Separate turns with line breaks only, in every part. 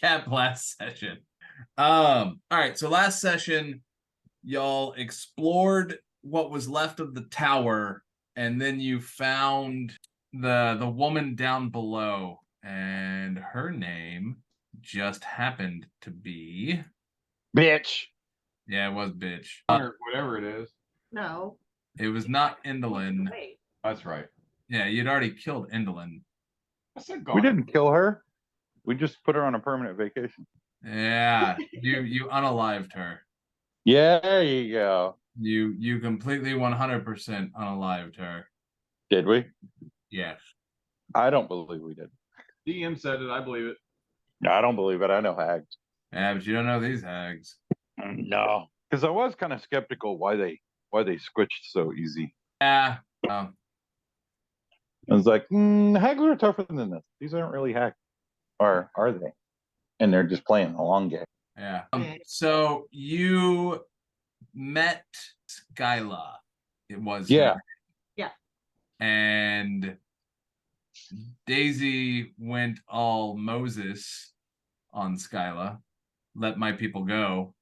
recap last session. All right, so last session, y'all explored what was left of the tower, and then you found the woman down below, and her name just happened to be
Bitch.
Yeah, it was bitch.
Or whatever it is.
No.
It was not Indolin.
Wait.
That's right.
Yeah, you'd already killed Indolin.
I said
We didn't kill her. We just put her on a permanent vacation.
Yeah, you unalived her.
Yeah, there you go.
You completely 100% unalived her.
Did we?
Yes.
I don't believe we did.
DM said it. I believe it.
No, I don't believe it. I know hags.
Yeah, but you don't know these hags.
No, because I was kind of skeptical why they switched so easy.
Yeah.
I was like, hags are tougher than this. These aren't really hags, or are they? And they're just playing the long game.
Yeah. So you met Skyla. It was
Yeah.
Yeah.
And Daisy went all Moses on Skyla. Let my people go.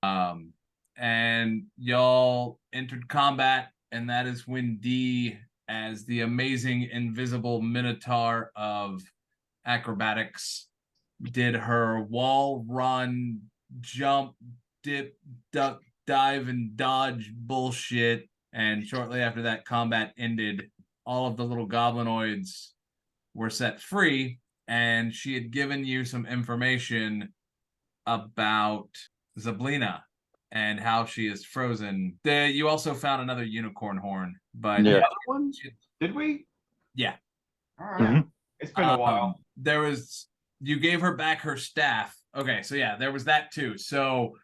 And y'all entered combat, and that is when Dee, as the amazing invisible minotaur of acrobatics, did her wall run, jump, dip, duck, dive, and dodge bullshit. And shortly after that combat ended, all of the little goblinoids were set free, and she had given you some information about Zablina and how she is frozen. You also found another unicorn horn, but
Yeah.
Other one? Did we?
Yeah.
All right.
Mhm.
It's been a while.
You gave her back her staff. Okay, so yeah, there was that too. So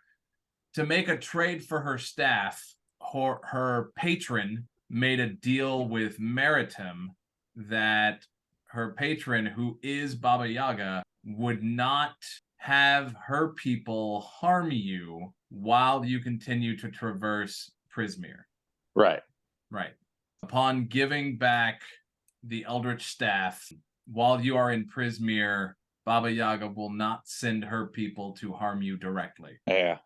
to make a trade for her staff, her patron made a deal with Maritim that her patron, who is Baba Yaga, would not have her people harm you while you continue to traverse Prismere.
Right.
Right. Upon giving back the Eldritch Staff, while you are in Prismere, Baba Yaga will not send her people to harm you directly.
Yeah.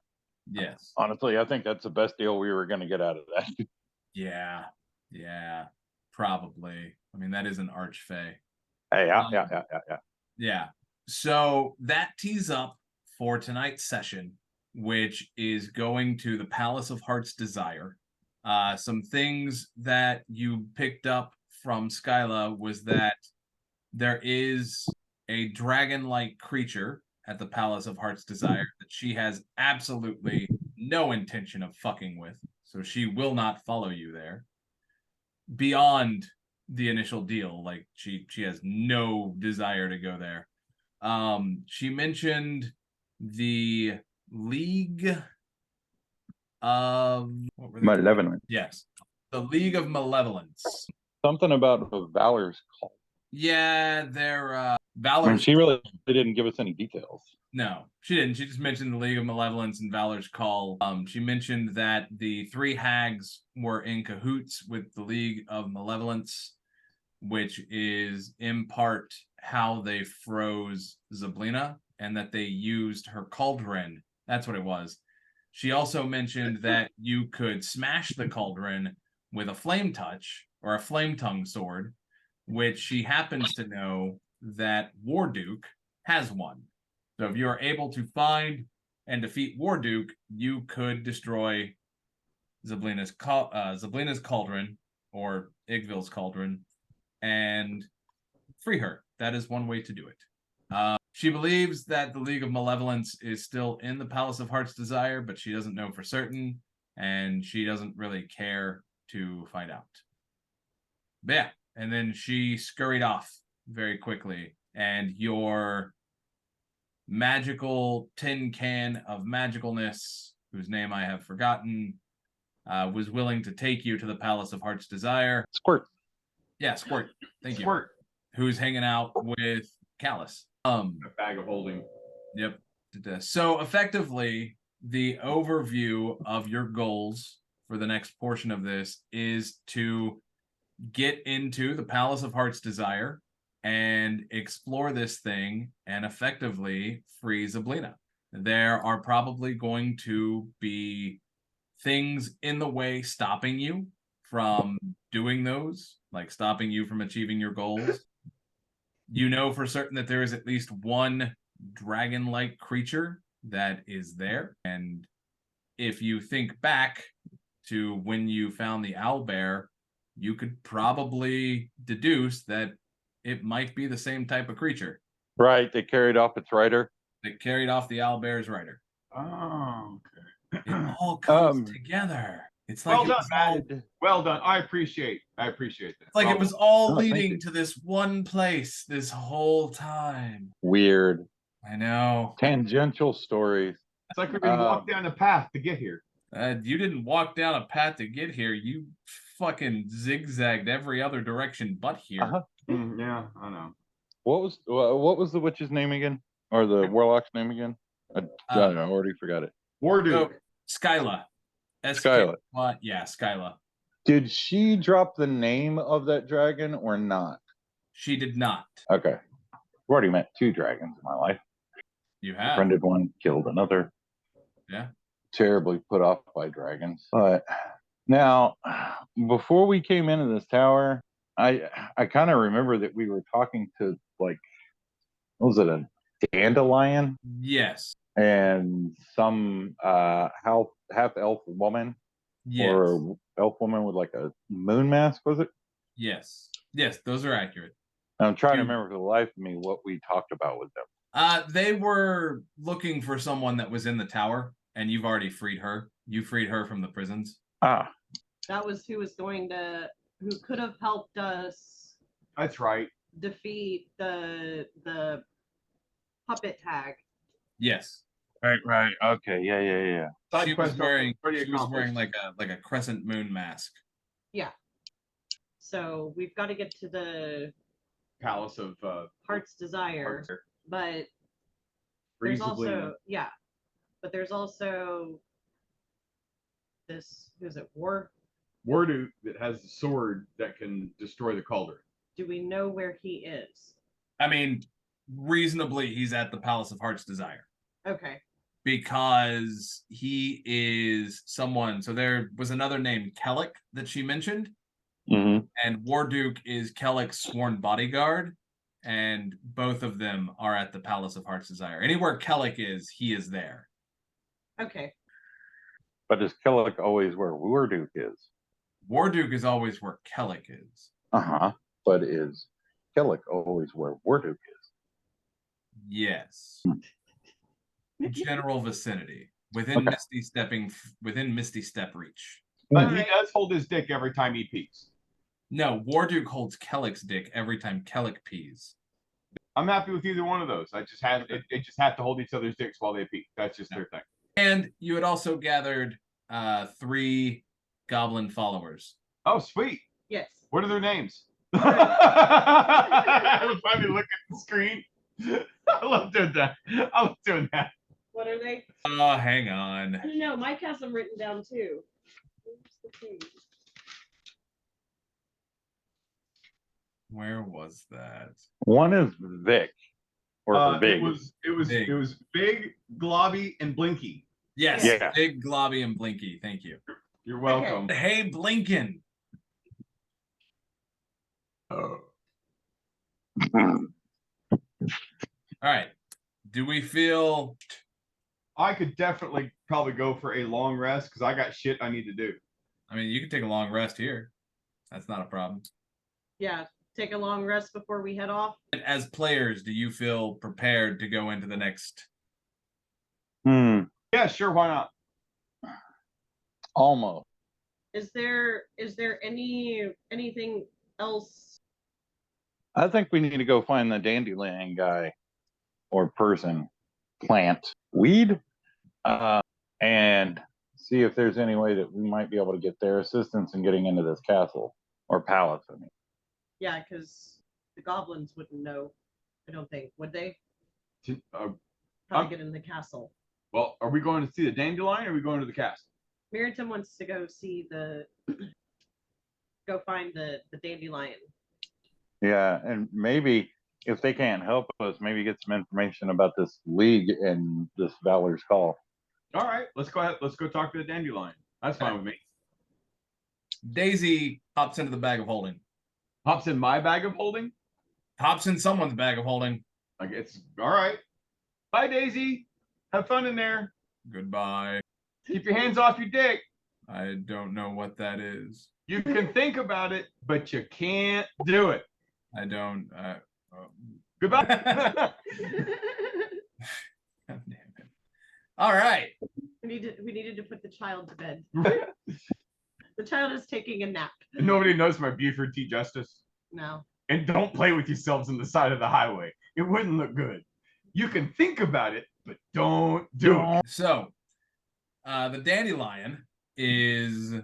Yes.
Honestly, I think that's the best deal we were going to get out of that.
Yeah. Yeah. Probably. I mean, that is an archfey.
Yeah.
Yeah. So that tees up for tonight's session, which is going to the Palace of Heart's Desire. Some things that you picked up from Skyla was that there is a dragon-like creature at the Palace of Heart's Desire that she has absolutely no intention of fucking with, so she will not follow you there. Beyond the initial deal, like she has no desire to go there. She mentioned the League of
Malevolence.
Yes, the League of Malevolence.
Something about a Valor's call.
Yeah, they're Valor's.
I mean, she really didn't give us any details.
No, she didn't. She just mentioned the League of Malevolence and Valor's Call. She mentioned that the three hags were in cahoots with the League of Malevolence, which is in part how they froze Zablina, and that they used her cauldron. That's what it was. She also mentioned that you could smash the cauldron with a flame touch or a flame tongue sword, which she happens to know that Warduke has one. So if you are able to find and defeat Warduke, you could destroy Zablina's cauldron or Igvil's cauldron and free her. That is one way to do it. She believes that the League of Malevolence is still in the Palace of Heart's Desire, but she doesn't know for certain, and she doesn't really care to find out. But yeah, and then she scurried off very quickly, and your magical tin can of magicalness, whose name I have forgotten, was willing to take you to the Palace of Heart's Desire.
Squirt.
Yeah, Squirt. Thank you.
Squirt.
Who's hanging out with Callus.
A bag of holding.
Yep. So effectively, the overview of your goals for the next portion of this is to get into the Palace of Heart's Desire, and explore this thing and effectively free Zablina. There are probably going to be things in the way stopping you from doing those, like stopping you from achieving your goals. You know for certain that there is at least one dragon-like creature that is there. And if you think back to when you found the owlbear, you could probably deduce that it might be the same type of creature
Right, they carried off its rider.
that carried off the owlbear's rider.
Oh, okay.
It all comes
Um,
together. It's like
Well
it
done,
was all,
Matt. Well done. I appreciate that.
it's like it was
Well,
all
Oh, thank
leading
you.
to this one place this whole time.
Weird.
I know.
Tangential stories.
it's like we didn't walk down the path to get here.
You didn't walk down a path to get here. You fucking zigzagged every other direction but here.
Uh-huh.
Yeah, I know.
What was the witch's name again? Or the warlock's name again? I already forgot it.
Warduke.
Skyla.
Skyla.
Yeah, Skyla.
Did she drop the name of that dragon or not?
She did not.
Okay. I've already met 2 dragons in my life.
You have.
Befriended one, killed another.
Yeah.
Terribly put off by dragons. But now, before we came into this tower, I kind of remember that we were talking to, like, what was it, a dandelion?
Yes.
And some half elf woman,
Yes.
or elf woman with like a moon mask, was it?
Yes. Yes, those are accurate.
I'm trying to remember for the life of me what we talked about with them.
They were looking for someone that was in the tower, and you've already freed her. You freed her from the prisons.
Ah,
That was who could have helped us
That's right.
defeat the puppet hag.
Yes.
right. Okay, yeah.
Side
She was
quest
wearing
already
like
accomplished.
a crescent moon mask.
Yeah. So we've got to get to the
Palace of
heart's desire, but
Free
there's
Zablina.
there's also this, who's it,
Warduke that has the sword that can destroy the cauldron.
do we know where he is?
I mean, reasonably, he's at the Palace of Heart's Desire.
Okay.
Because he is someone. So there was another name, Kellic, that she mentioned.
Mm-hmm.
And Warduke is Kellic's sworn bodyguard. And both of them are at the Palace of Heart's Desire. Anywhere Kellic is, he is there.
Okay.
But does Kellic always where Warduke is?
Warduke is always where Kellic is.
Uh-huh. But is Kellic always where Warduke is?
Yes. General vicinity. Within Misty Step reach.
But
All
he
right.
does hold his dick every time he peeks.
No, Warduke holds Kellic's dick every time Kellic pees.
I'm happy with either one of those. I just had they just have to hold each other's dicks while they peek. That's just their thing.
And you had also gathered 3 goblin followers.
Oh, sweet.
Yes.
What are their names? Every time you look at the screen. I love doing that.
What are they?
Oh, hang on.
No, Mike has them written down too. Where's the page?
Where was that?
One is Vic. Or Big.
It was Big, Globby, and Blinky.
Yes,
Yeah.
Big, Globby, and Blinky. Thank you.
You're welcome.
Hey, Blinkin. All right. Do we feel...
I could definitely probably go for a long rest because I got shit I need to do.
I mean, you can take a long rest here. That's not a problem.
Yeah. Take a long rest before we head off.
As players, do you feel prepared to go into the next...
Yeah, sure. Why not?
Almost.
Is there anything else?
I think we need to go find the dandelion guy or person, plant, weed, and see if there's any way that we might be able to get their assistance in getting into this castle or palace. I mean,
Yeah, because the goblins wouldn't know. I don't think, would they? How to get in the castle.
Well, are we going to see the dandelion or are we going to the castle?
Meriton wants to go see go find the dandelion.
Yeah, and maybe if they can't help us, maybe get some information about this league and this Valor's Call.
All right, let's go ahead. Let's go talk to the dandelion. That's fine with me.
Daisy hops into the bag of holding.
Hops in my bag of holding.
Hops in someone's bag of holding.
Like it's all right. Bye, Daisy. Have fun in there.
Goodbye.
Keep your hands off your dick.
I don't know what that is.
You can think about it, but you can't do it.
I don't.
Goodbye.
God damn it. All right.
We needed to put the child to bed. The child is taking a nap.
Nobody knows my Buford T. Justice.
No.
And don't play with yourselves on the side of the highway. It wouldn't look good. You can think about it, but don't do it.
So, the dandelion is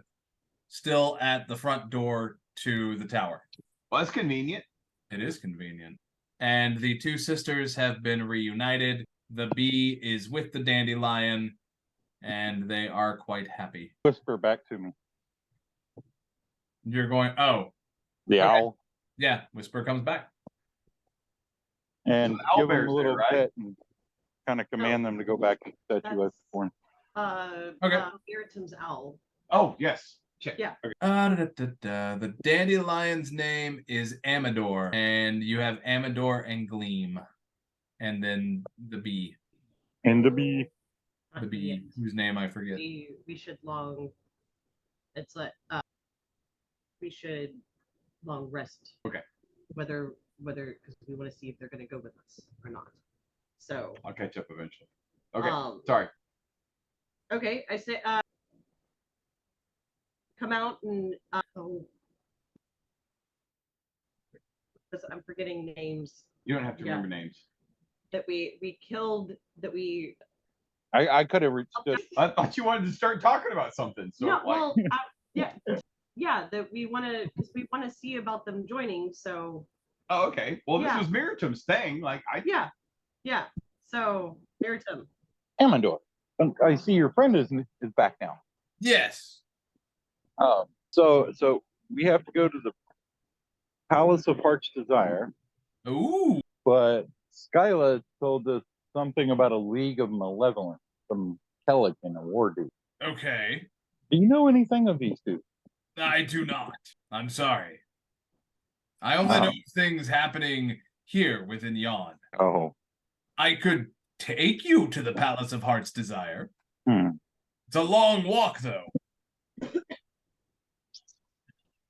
still at the front door to the tower.
Well, that's convenient.
It is convenient. And the two sisters have been reunited. The bee is with the dandelion, and they are quite happy.
Whisper back to me.
You're going, oh,
The
Okay.
owl.
yeah, Whisper comes back.
And
So the owl
give them
bear's
a little
there, right?
pet and kind of command them to go back and set you up
That's-
for.
Okay.
Irritam's owl.
Oh, yes. Check.
Yeah.
Okay.
The dandelion's name is Amador, and you have Amador and Gleam, and then the bee,
And to be
the bee whose name I forget.
We should long. It's like we should long rest.
Okay.
Whether because we want to see if they're going to go with us or not. So.
I'll catch up eventually. Okay.
Sorry.
Sorry.
Okay, I say come out and I'm forgetting names
You don't have to
Yeah.
remember names.
that we killed that we
I could have stood.
I thought you wanted to start talking about something. So,
no
like,
well yeah that we want to because we want to see about them joining so
oh, okay. Well,
Yeah.
this was Miritam's thing. Like,
yeah so Miritam.
Amador. I see your friend is back now.
Yes.
So we have to go to the Palace of Heart's Desire,
Ooh.
but Skyla told us something about a League of Malevolence from Pelican, a war dude.
Okay.
Do you know anything of these two?
I do not. I'm sorry. I only know things happening here within Yon.
Oh.
I could take you to the Palace of Heart's Desire. It's a long walk, though.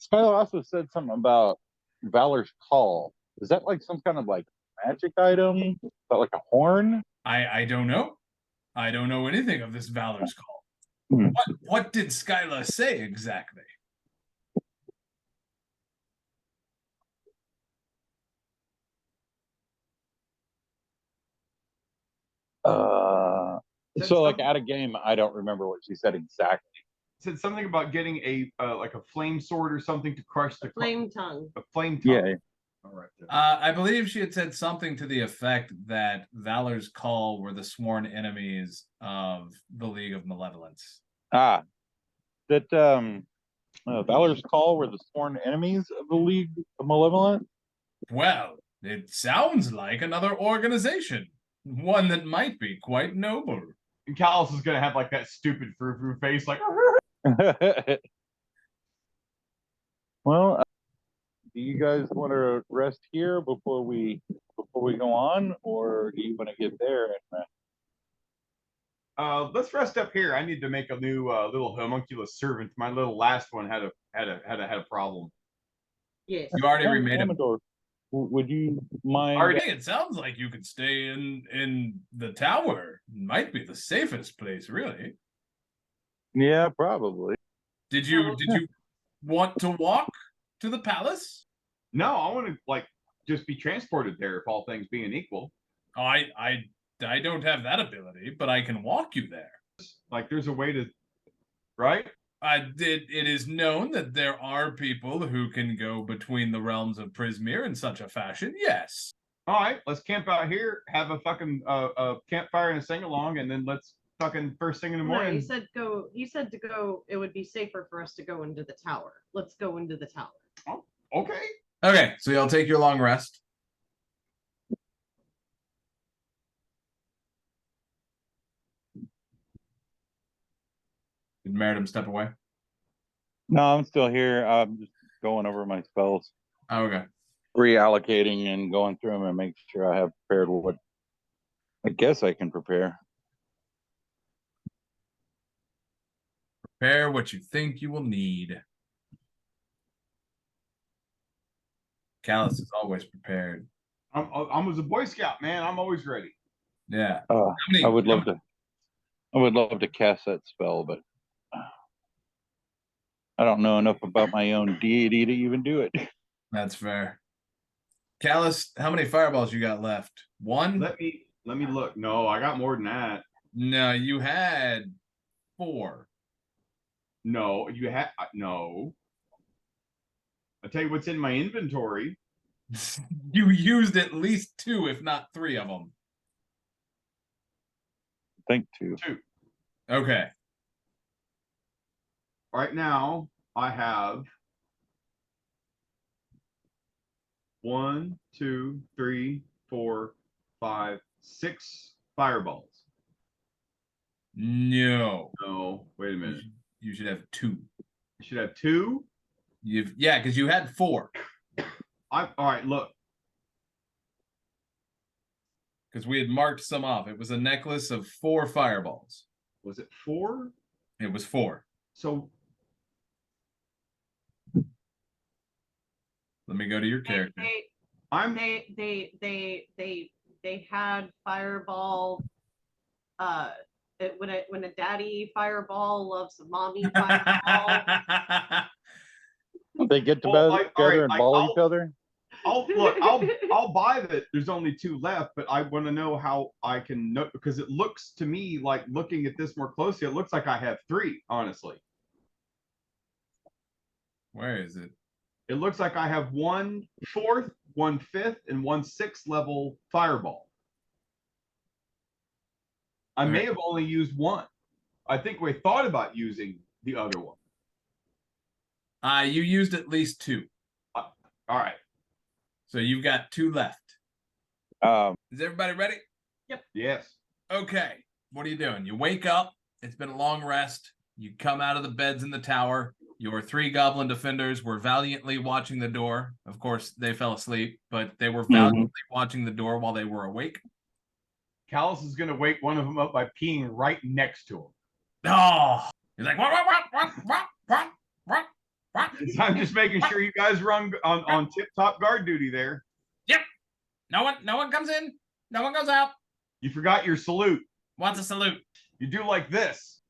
Skylar also said something about Valor's Call. Is that like some kind of like magic item? Is that like a horn?
I don't know. I don't know anything of this Valor's Call.
Hmm.
What did Skyla say exactly?
So like at a game, I don't remember what she said exactly.
said something about getting a like a flame sword or something to crush the
Flame tongue.
a flame tongue.
Yeah.
All right. Then.
I believe she had said something to the effect that Valor's Call were the sworn enemies of the League of Malevolence.
That Valor's Call were the sworn enemies of the League of Malevolence.
Well, it sounds like another organization. One that might be quite noble.
And Callus is gonna have like that stupid frou-frou face, like.
Well, do you guys want to rest here before we go on, or do you want to get there? And,
Let's rest up here. I need to make a new little homunculus servant. My little last one had a problem.
Yes.
You already remade him.
Amador, would you mind?
Already, it sounds like you could stay in the tower. Might be the safest place, really.
Yeah, probably.
Did you want to walk to the palace?
No, I want to like just be transported there if all things being equal.
Oh, I don't have that ability, but I can walk you there.
Like there's a way to, right?
It is known that there are people who can go between the realms of Prismere in such a fashion. Yes.
All right, let's camp out here, have a fucking campfire and a sing along, and then let's fucking first thing in the
No,
morning.
he said go. He said to go. It would be safer for us to go into the tower. Let's go into the tower.
Okay.
Okay, so y'all take your long rest. Did Meridum step away?
No, I'm still here. I'm just going over my spells,
Oh, okay.
reallocating and going through them and make sure I have prepared what I guess I can prepare.
Prepare what you think you will need. Callus is always prepared.
I'm as a Boy Scout, man. I'm always ready.
Yeah.
I would love to. I would love to cast that spell, but I don't know enough about my own deity to even do it.
That's fair. Callus, how many fireballs you got left? One?
Let me look. No, I got more than that.
No, you had 4.
No, you had no. I'll tell you what's in my inventory.
You used at least 2, if not 3 of them.
I think two.
2.
Okay.
Right now, I have 1, 2, 3, 4, 5, 6 fireballs.
No.
No, wait a minute.
You should have 2.
I should have 2.
Yeah, because you had 4.
All right. Look,
Because we had marked some off. It was a necklace of 4 fireballs.
was it 4?
It was 4.
So
Let me go to your character.
They had fireball. When a daddy fireball loves a mommy fireball.
They get
Well,
together
all right,
and ball each other.
I'll buy that. There's only 2 left, but I want to know how I can know, because it looks to me like, looking at this more closely, it looks like I have 3. Honestly,
Where is it?
it looks like I have 1 4th, 1 5th, and 1 6th level fireball. I may have only used 1. I think we thought about using the other one.
You used at least 2.
All right.
So you've got 2 left. Is everybody ready?
Yes.
Okay. What are you doing? You wake up. It's been a long rest. You come out of the beds in the tower. Your 3 goblin defenders were valiantly watching the door. Of course, they fell asleep, but they were valiantly watching the door while they were awake.
Callus is going to wake one of them up by peeing right next to him.
Oh, he's like, what?
So I'm just making sure you guys are on tip-top guard duty there.
Yep. No one comes in. No one goes out.
You forgot your salute.
What's a salute?
You do like this.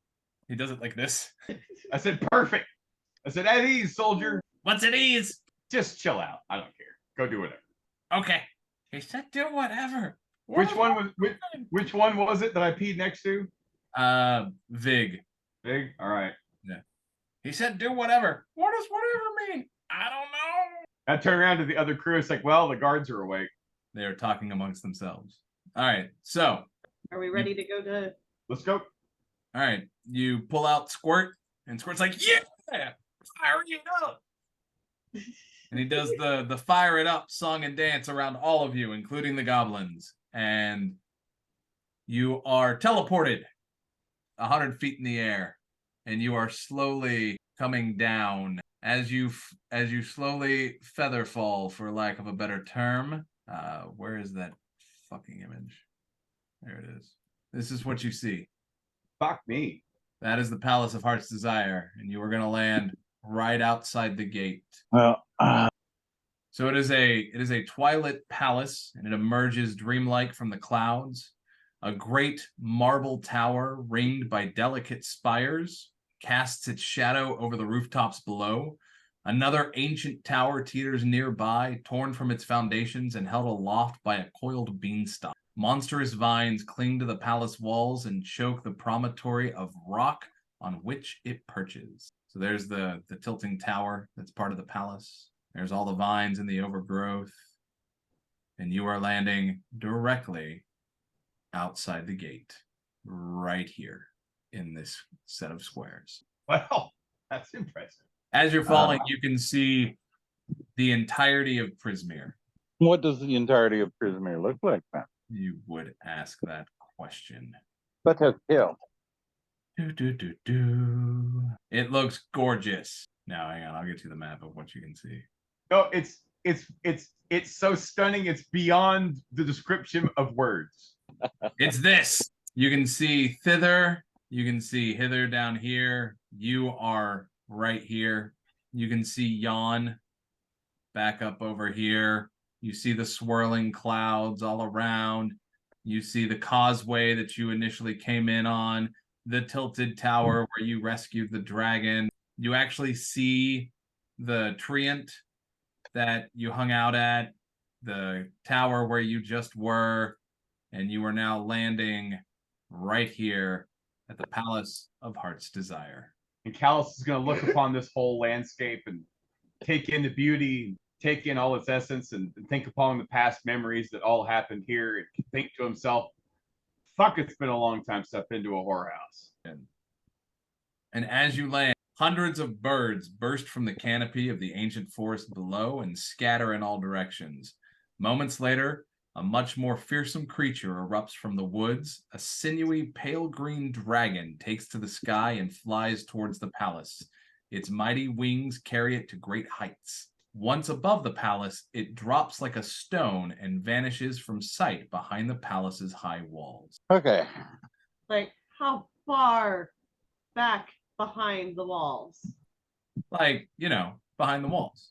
He does it like this.
I said, perfect. I said, at ease, soldier.
What's at ease?
Just chill out. I don't care. Go do whatever.
Okay. He said, do whatever.
Which one was it that I peed next to?
Vig.
Big? All right.
Yeah. He said, do whatever. What does whatever mean? I don't know.
I turned around to the other crew. It's like, well, the guards are awake.
They are talking amongst themselves. All right. So.
Are we ready to go to?
Let's go.
All right. You pull out Squirt, and Squirt's like, yeah, fire it up. And he does the fire it up song and dance around all of you, including the goblins. And you are teleported 100 feet in the air, and you are slowly coming down as you slowly feather fall, for lack of a better term. Where is that fucking image? There it is. This is what you see.
Fuck me.
That is the Palace of Heart's Desire, and you are going to land right outside the gate.
Well,
So it is a twilit palace, and it emerges dreamlike from the clouds. A great marble tower ringed by delicate spires casts its shadow over the rooftops below. Another ancient tower teeters nearby, torn from its foundations and held aloft by a coiled beanstalk. Monstrous vines cling to the palace walls and choke the promontory of rock on which it perches. So there's the tilting tower that's part of the palace. There's all the vines and the overgrowth. And you are landing directly outside the gate, right here in this set of squares.
Well, that's impressive.
As you're falling, you can see The entirety of Prismere.
What does the entirety of Prismere look like then?
You would ask that question.
But a hill.
It looks gorgeous. Now, hang on. I'll get you the map of what you can see.
No, it's so stunning. It's beyond the description of words.
It's this. You can see thither. You can see hither down here. You are right here. You can see yon back up over here. You see the swirling clouds all around. You see the causeway that you initially came in on, the tilted tower where you rescued the dragon. You actually see the treant that you hung out at, the tower where you just were, and you are now landing right here at the Palace of Heart's Desire.
And Callus is going to look upon this whole landscape and take in the beauty, take in all its essence, and think upon the past memories that all happened here, and think to himself, fuck, it's been a long time since I've been to a whorehouse.
And as you land, hundreds of birds burst from the canopy of the ancient forest below and scatter in all directions. Moments later, a much more fearsome creature erupts from the woods. A sinewy, pale green dragon takes to the sky and flies towards the palace. Its mighty wings carry it to great heights. Once above the palace, it drops like a stone and vanishes from sight behind the palace's high walls.
Okay.
Like, how far back behind the walls?
Like, behind the walls.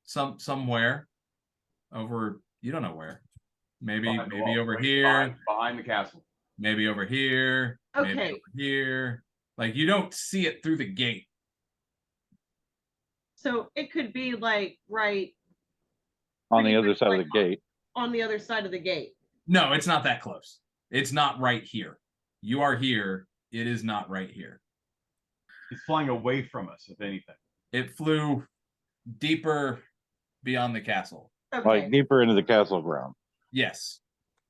Somewhere over, you don't know where. Maybe over here.
Behind the castle.
Maybe over here.
Okay.
Maybe over here. Like, you don't see it through the gate.
So it could be like right
On the other side of the gate.
on the other side of the gate.
No, it's not that close. It's not right here. You are here. It is not right here.
It's flying away from us, if anything.
It flew deeper beyond the castle.
Okay.
Like deeper into the castle ground.
Yes.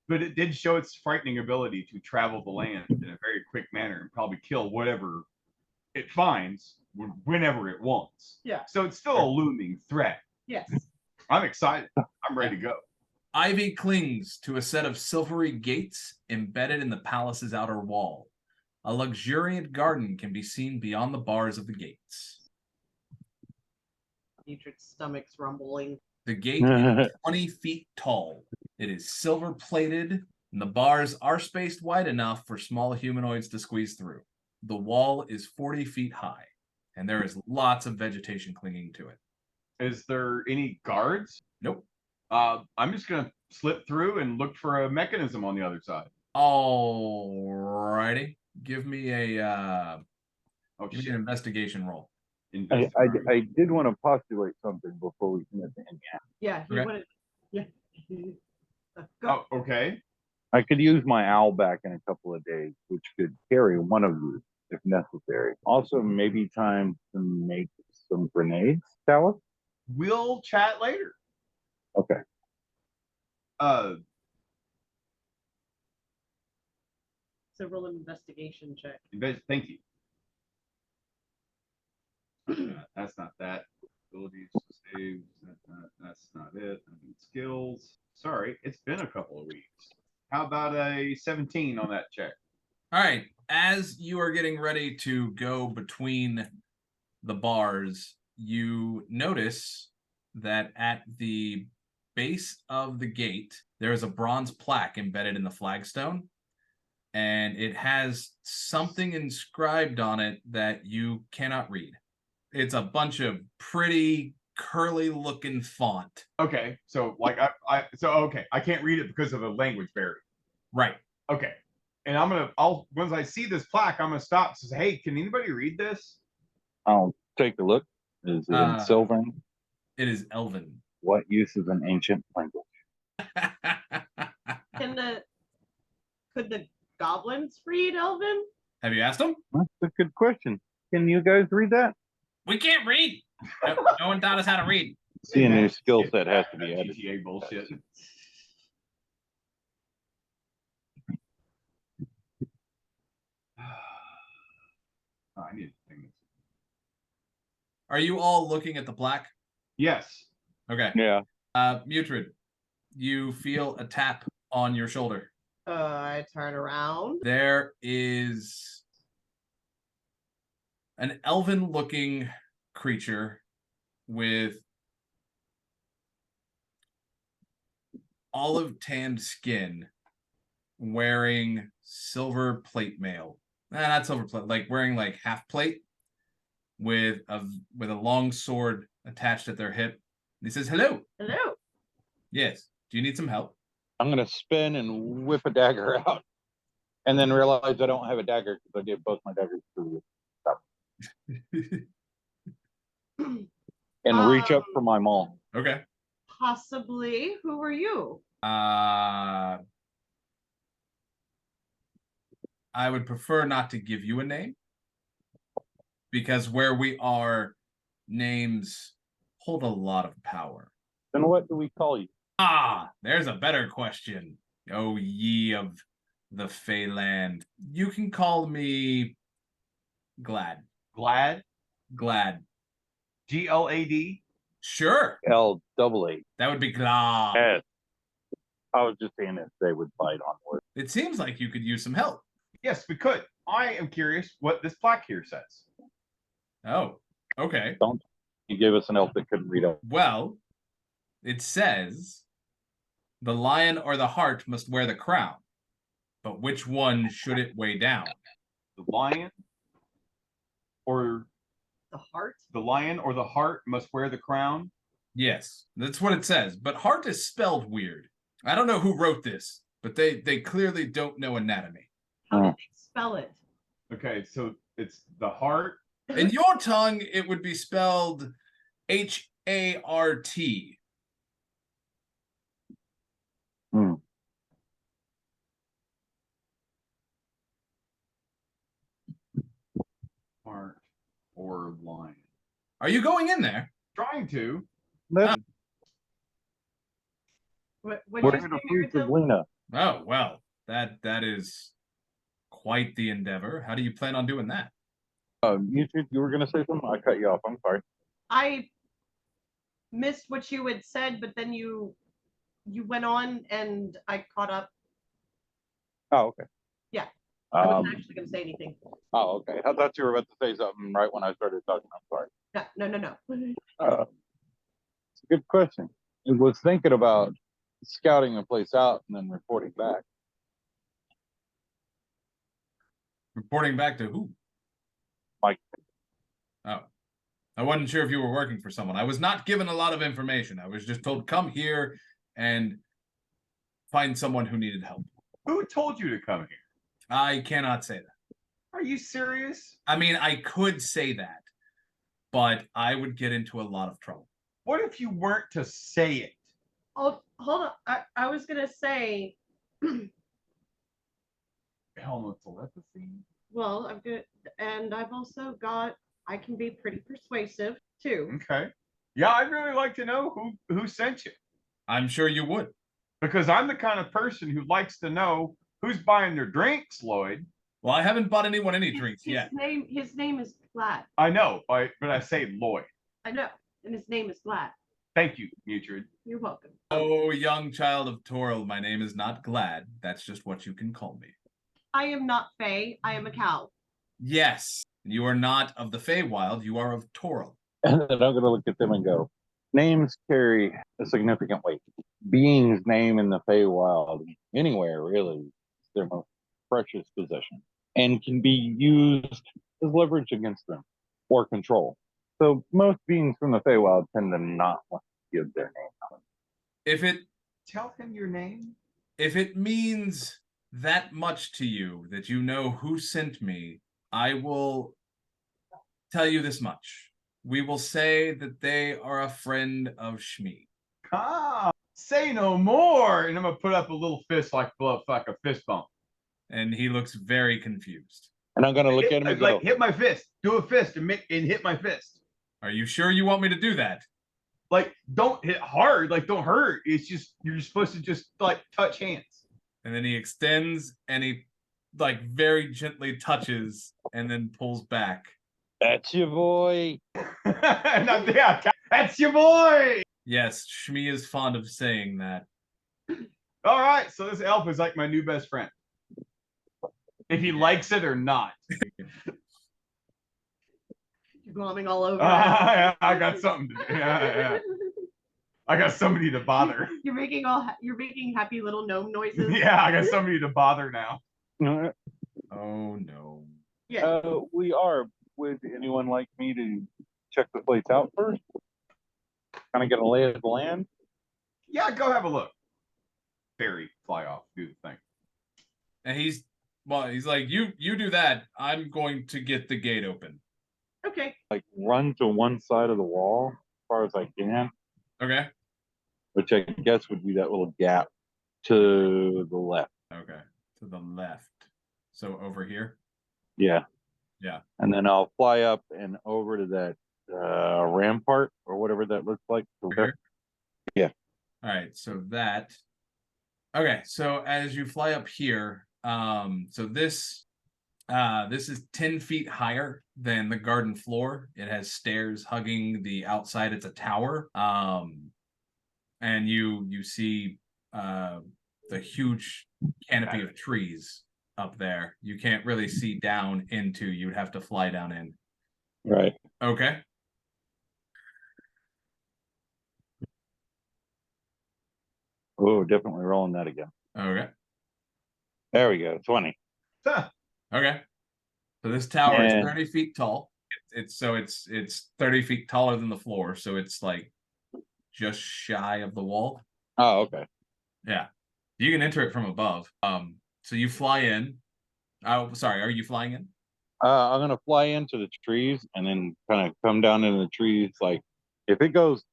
But it did show its frightening ability to travel the land in a very quick manner and probably kill whatever it finds whenever it wants.
Yeah.
So it's still a looming threat.
Yes.
I'm excited. I'm ready to go.
Ivy clings to a set of silvery gates embedded in the palace's outer wall. A luxuriant garden can be seen beyond the bars of the gates.
Dietrich's stomach's rumbling.
The gate is 20 feet tall. It is silver-plated, and the bars are spaced wide enough for small humanoids to squeeze through. The wall is 40 feet high, and there is lots of vegetation clinging to it.
Is there any guards?
Nope.
I'm just going to slip through and look for a mechanism on the other side.
Alrighty. Give me an investigation roll.
I did want to postulate something before we commit to any action.
Yeah, he
Okay.
wanted. Yeah.
Oh, okay.
I could use my owl back in a couple of days, which could carry one of you if necessary. Also, maybe time to make some grenades, Dallas?
We'll chat later.
Okay.
So roll an investigation check.
Thank you. That's not that. Abilities, saves. That's not it. I need skills. Sorry, it's been a couple of weeks. How about a 17 on that check?
All right. As you are getting ready to go between the bars, you notice that at the base of the gate, there is a bronze plaque embedded in the flagstone, and it has something inscribed on it that you cannot read. It's a bunch of pretty curly looking font.
Okay, so like I can't read it because of a language barrier.
Right.
Okay, and I'll once I see this plaque, I'm gonna stop and say, hey, can anybody read this?
I'll take a look. Is it in Sylvan?
It is Elven.
What use of an ancient language?
Could the goblins read Elven?
Have you asked them?
That's a good question. Can you guys read that?
We can't read. No one taught us how to read.
See, a new skill set has to be added.
GTA bullshit. Oh, I need to think this.
Are you all looking at the plaque?
Yes.
Okay.
Yeah.
Mutrid, you feel a tap on your shoulder.
I turn around.
There is an elven-looking creature with olive tanned skin, wearing silver plate mail. Not silver plate, like wearing like half plate with a long sword attached at their hip. And he says, "Hello.
Hello.
Yes. Do you need some help?"
I'm gonna spin and whip a dagger out, and then realize I don't have a dagger because I gave both my daggers to you. And reach up for my maul.
Okay.
Possibly. Who are you?
I would prefer not to give you a name because where we are, names hold a lot of power.
Then what do we call you?
There's a better question. O ye of the Feyland. You can call me Glad.
Glad.
Glad.
GLAD.
Sure.
LAA.
That would be Glad.
Yes. I was just saying if they would bite on words.
It seems like you could use some help.
Yes, we could. I am curious what this plaque here says.
Oh, okay.
You gave us an elf that couldn't read up.
Well, it says the lion or the heart must wear the crown, but which one should it weigh down?
The lion or
The heart?
the lion or the heart must wear the crown.
Yes, that's what it says, but heart is spelled weird. I don't know who wrote this, but they clearly don't know anatomy.
How did they spell it?
Okay, so it's the heart.
In your tongue, it would be spelled HART.
Heart or lion.
Are you going in there?
Trying to.
Let's
What
we're
did you
gonna
say,
prove to
Miracle?
Lena.
Oh, well, that is quite the endeavor. How do you plan on doing that?
You were gonna say something? I cut you off. I'm sorry.
I missed what you had said, but then you went on and I caught up.
Oh, okay.
Yeah. I wasn't
Um,
actually going to say anything.
oh, okay. I thought you were about to say something right when I started talking. I'm sorry.
No.
It's a good question. I was thinking about scouting the place out and then reporting back.
Reporting back to who?
Mike.
Oh. I wasn't sure if you were working for someone. I was not given a lot of information. I was just told, come here and find someone who needed help.
Who told you to come here?
I cannot say that.
Are you serious?
I mean, I could say that, but I would get into a lot of trouble.
What if you weren't to say it?
Oh, hold on. I was going to say,
Helmet telepathy?
well, I'm good. And I've also got, I can be pretty persuasive too.
Okay. Yeah, I'd really like to know who sent you.
I'm sure you would.
Because I'm the kind of person who likes to know who's buying their drinks, Lloyd.
Well, I haven't bought anyone any drinks
His
yet.
name is Glad.
I know, but I say Lloyd.
I know. And his name is Glad.
Thank you, Mutrid.
You're welcome.
Oh, young child of Toril, my name is not Glad. That's just what you can call me.
I am not Fae. I am a cow.
Yes, you are not of the Feywild. You are of Toril.
And then I'm going to look at them and go, names carry a significant weight. Being's name in the Feywild, anywhere really, is their most precious possession and can be used as leverage against them or control. So most beings from the Feywild tend to not want to give their name out.
Tell him your name.
If it means that much to you that you know who sent me, I will tell you this much. We will say that they are a friend of Shmi.
Say no more. And I'm gonna put up a little fist like a fist bump.
And he looks very confused.
And I'm going to look at him and go,
hit my fist. Do a fist and hit my fist.
Are you sure you want me to do that?
Like, don't hit hard. Like, don't hurt. It's just you're supposed to just like touch hands.
And then he extends and he like very gently touches and then pulls back.
that's your boy.
Yeah, that's your boy.
Yes, Shmi is fond of saying that.
All right, so this elf is like my new best friend. If he likes it or not.
You're glomming all over.
Yeah, I got something to do. Yeah. I got somebody to bother.
You're making happy little gnome noises.
Yeah, I got somebody to bother now.
Oh no.
Yeah.
We are. Would anyone like me to check the place out first? Kind of get a lay of the land?
Yeah, go have a look. Fairy, fly off, do the thing.
And he's like, you do that. I'm going to get the gate open.
Okay.
Like run to one side of the wall as far as I can,
Okay.
which I guess would be that little gap to the left.
Okay. To the left. So over here?
Yeah.
Yeah.
And then I'll fly up and over to that rampart or whatever that looks like.
Here?
Yeah.
All right. So that. Okay. So as you fly up here, so this is 10 feet higher than the garden floor. It has stairs hugging the outside. It's a tower. And you see the huge canopy of trees up there. You can't really see down into. You would have to fly down in.
Right.
Okay.
Oh, definitely rolling that again.
Okay.
There we go. 20.
Okay. So this tower is
And-
30 feet tall. It's 30 feet taller than the floor, so it's like just shy of the wall.
Oh, okay.
Yeah. You can enter it from above. So you fly in. Oh, sorry, are you flying in?
I'm gonna fly into the trees and then kind of come down into the trees. Like, if it goes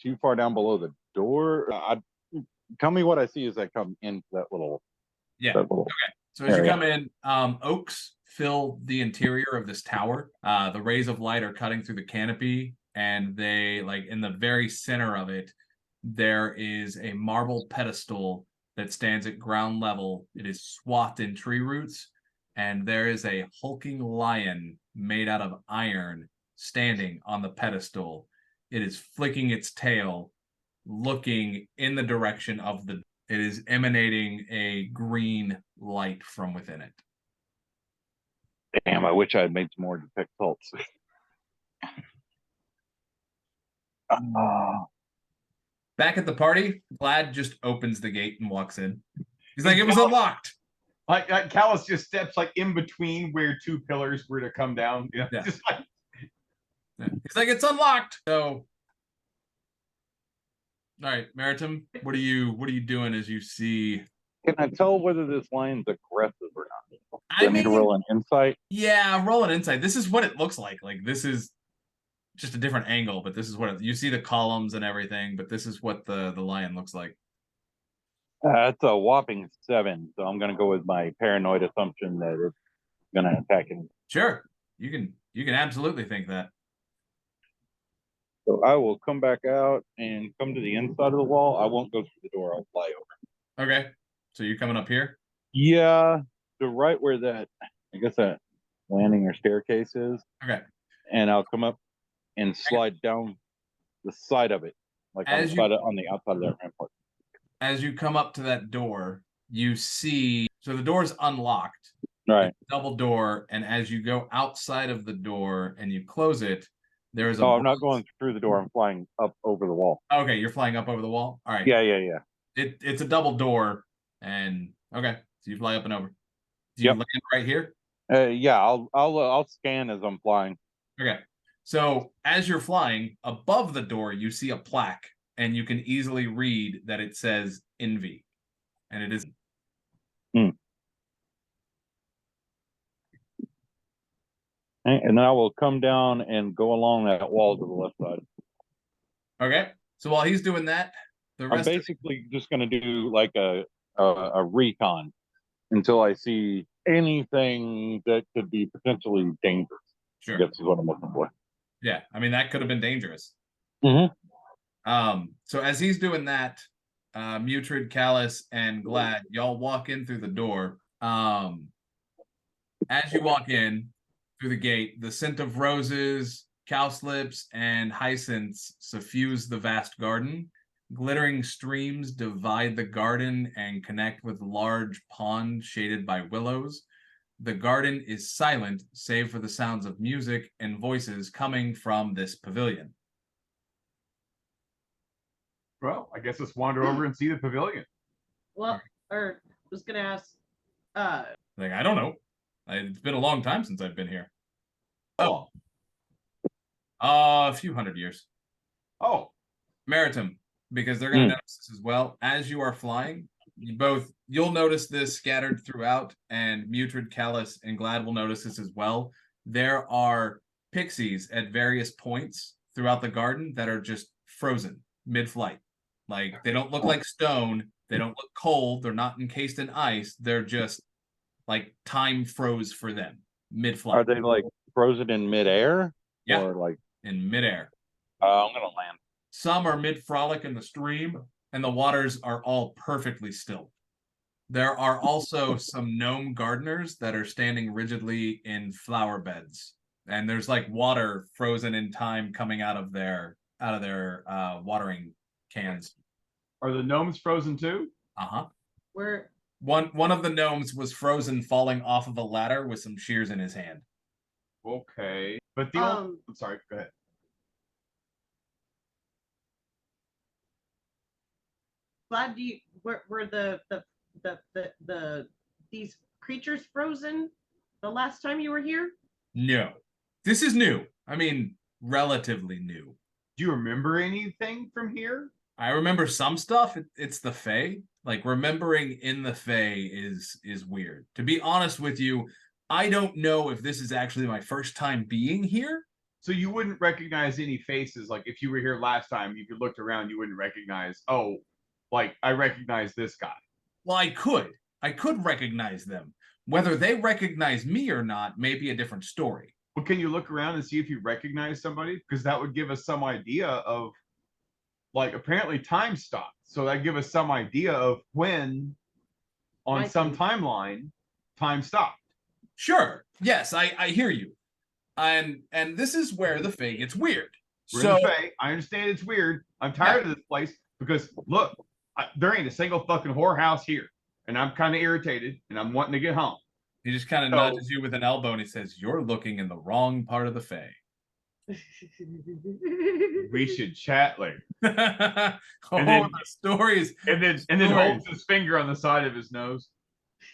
too far down below the door, tell me what I see as I come into that little.
Yeah.
That little
So as you
area.
come in, oaks fill the interior of this tower. The rays of light are cutting through the canopy, and they like in the very center of it, there is a marble pedestal that stands at ground level. It is swathed in tree roots, and there is a hulking lion made out of iron standing on the pedestal. It is flicking its tail, looking in the direction of the. It is emanating a green light from within it.
Damn, I wish I had made some more detect cults.
Back at the party, Glad just opens the gate and walks in. He's like, it was unlocked.
Like Callus just steps like in between where two pillars were to come down. You know,
Yeah.
just like
Yeah. He's like, it's unlocked. So, all right, Maritim, what are you doing as you see?
Can I tell whether this line's aggressive or not?
I
Do I need to
mean,
roll an insight?
yeah, roll an insight. This is what it looks like. Like this is just a different angle, but this is what you see the columns and everything. But this is what the lion looks like.
It's a whopping 7, so I'm gonna go with my paranoid assumption that it's gonna attack him.
Sure, you can absolutely think that.
So I will come back out and come to the inside of the wall. I won't go through the door. I'll fly over.
Okay, so you're coming up here.
Yeah, so right where that, I guess that landing or staircase is,
Okay.
and I'll come up and slide down the side of it, like on the outside of that rampart.
As you come up to that door, you see so the door is unlocked.
Right.
Double door, and as you go outside of the door and you close it, there is a.
Oh, I'm not going through the door. I'm flying up over the wall.
Okay, you're flying up over the wall. All right.
Yeah.
It's a double door, and okay, so you fly up and over. Do you
Yep.
land right here?
Yeah. I'll scan as I'm flying.
Okay. So as you're flying above the door, you see a plaque, and you can easily read that it says "Envy," and it is.
And then I will come down and go along that wall to the left side.
Okay. So while he's doing that, the
I'm
rest.
basically just going to do like a recon until I see anything that could be potentially dangerous.
Sure.
I guess is what I'm looking for.
Yeah, I mean that could have been dangerous.
Mm-hmm.
So as he's doing that, Mutrid, Callus, and Glad, y'all walk in through the door. As you walk in through the gate, the scent of roses cowslips and hyacinths suffuse the vast garden. Glittering streams divide the garden and connect with a large pond shaded by willows. The garden is silent, save for the sounds of music and voices coming from this pavilion.
Well, I guess let's wander over and see the pavilion.
Well, or was gonna ask,
Like, I don't know. It's been a long time since I've been here.
Oh,
A few hundred years.
oh,
Maritim, because they're going to notice this as well. As you are flying, you'll notice this scattered throughout, and Mutrid, Callus, and Glad will notice this as well. There are pixies at various points throughout the garden that are just frozen mid-flight. Like, they don't look like stone. They don't look cold. They're not encased in ice. They're just like time froze for them mid-flight.
Are they like frozen in midair?
Yeah.
Or like
in midair?
I'm gonna land.
Some are mid-frolic in the stream, and the waters are all perfectly still. There are also some gnome gardeners that are standing rigidly in flower beds, and there's like water frozen in time coming out of their watering cans.
are the gnomes frozen too?
where
One of the gnomes was frozen, falling off of a ladder with some shears in his hand.
Okay, but the I'm sorry. Go ahead.
Glad you were the these creatures frozen the last time you were here?
No, this is new. I mean, relatively new.
Do you remember anything from here?
I remember some stuff. It's the Fae. Like, remembering in the Fae is weird. To be honest with you, I don't know if this is actually my first time being here.
So you wouldn't recognize any faces. Like if you were here last time, if you looked around, you wouldn't recognize, oh, like I recognize this guy.
Well, I could recognize them. Whether they recognize me or not may be a different story.
Well, can you look around and see if you recognize somebody? Because that would give us some idea of, like, apparently time stopped. So that give us some idea of when, on some timeline, time stopped.
Sure. Yes, I hear you. And this is where the Fae gets weird.
We're in the Fae. I understand it's weird. I'm tired of this place because look, there ain't a single fucking whorehouse here, and I'm kind of irritated, and I'm wanting to get home.
He just kind of nudges you with an elbow, and he says, "You're looking in the wrong part of the Fae."
We should chat later.
The stories.
And then holds his finger on the side of his nose.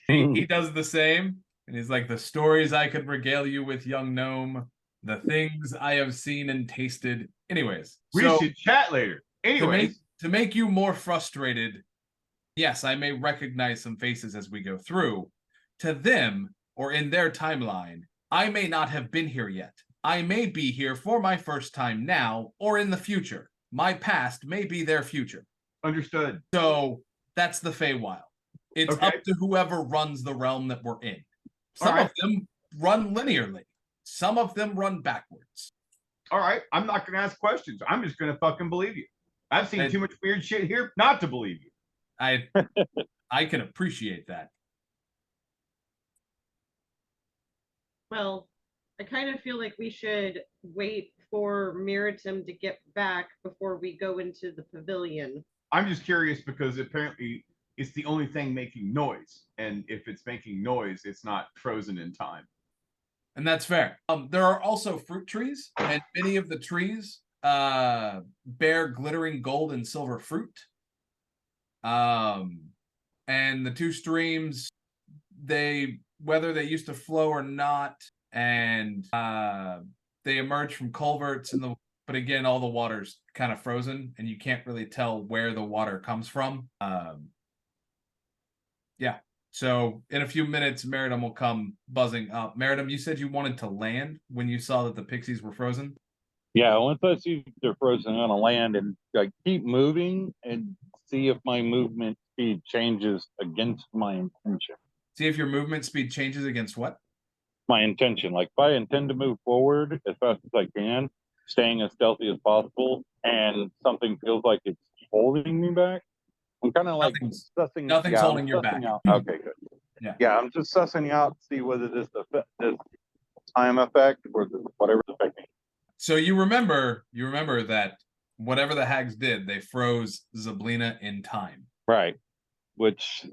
He does the same, and he's like, "The stories I could regale you with, young gnome. The things I have seen and tasted." Anyways,
we should chat later. Anyways,
to make you more frustrated, yes, I may recognize some faces as we go through. To them, or in their timeline, I may not have been here yet. I may be here for my first time now, or in the future. My past may be their future.
Understood.
So that's the Feywild. It's up to whoever runs the realm that we're in. Some of them run linearly. Some of them run backwards.
All right. I'm not going to ask questions. I'm just going to fucking believe you. I've seen too much weird shit here not to believe you.
I can appreciate that.
Well, I kind of feel like we should wait for Miritim to get back before we go into the pavilion.
I'm just curious because apparently it's the only thing making noise. And if it's making noise, it's not frozen in time.
And that's fair. There are also fruit trees, and many of the trees bear glittering gold and silver fruit. And the two streams, whether they used to flow or not, and they emerge from culverts, but again, all the water's kind of frozen, and you can't really tell where the water comes from. So in a few minutes, Meridim will come buzzing up. Meridim, you said you wanted to land when you saw that the pixies were frozen?
Yeah, once I see they're frozen, I'm gonna land and keep moving and see if my movement speed changes against my intention.
See if your movement speed changes against what?
My intention. Like, if I intend to move forward as fast as I can, staying as stealthy as possible, and something feels like it's holding me back, I'm kind of like sussing.
Nothing's holding you back.
Okay, good. Yeah, I'm just sussing out to see whether this time effect or whatever's affecting.
So you remember that whatever the hags did, they froze Zablina in time.
Right. Which,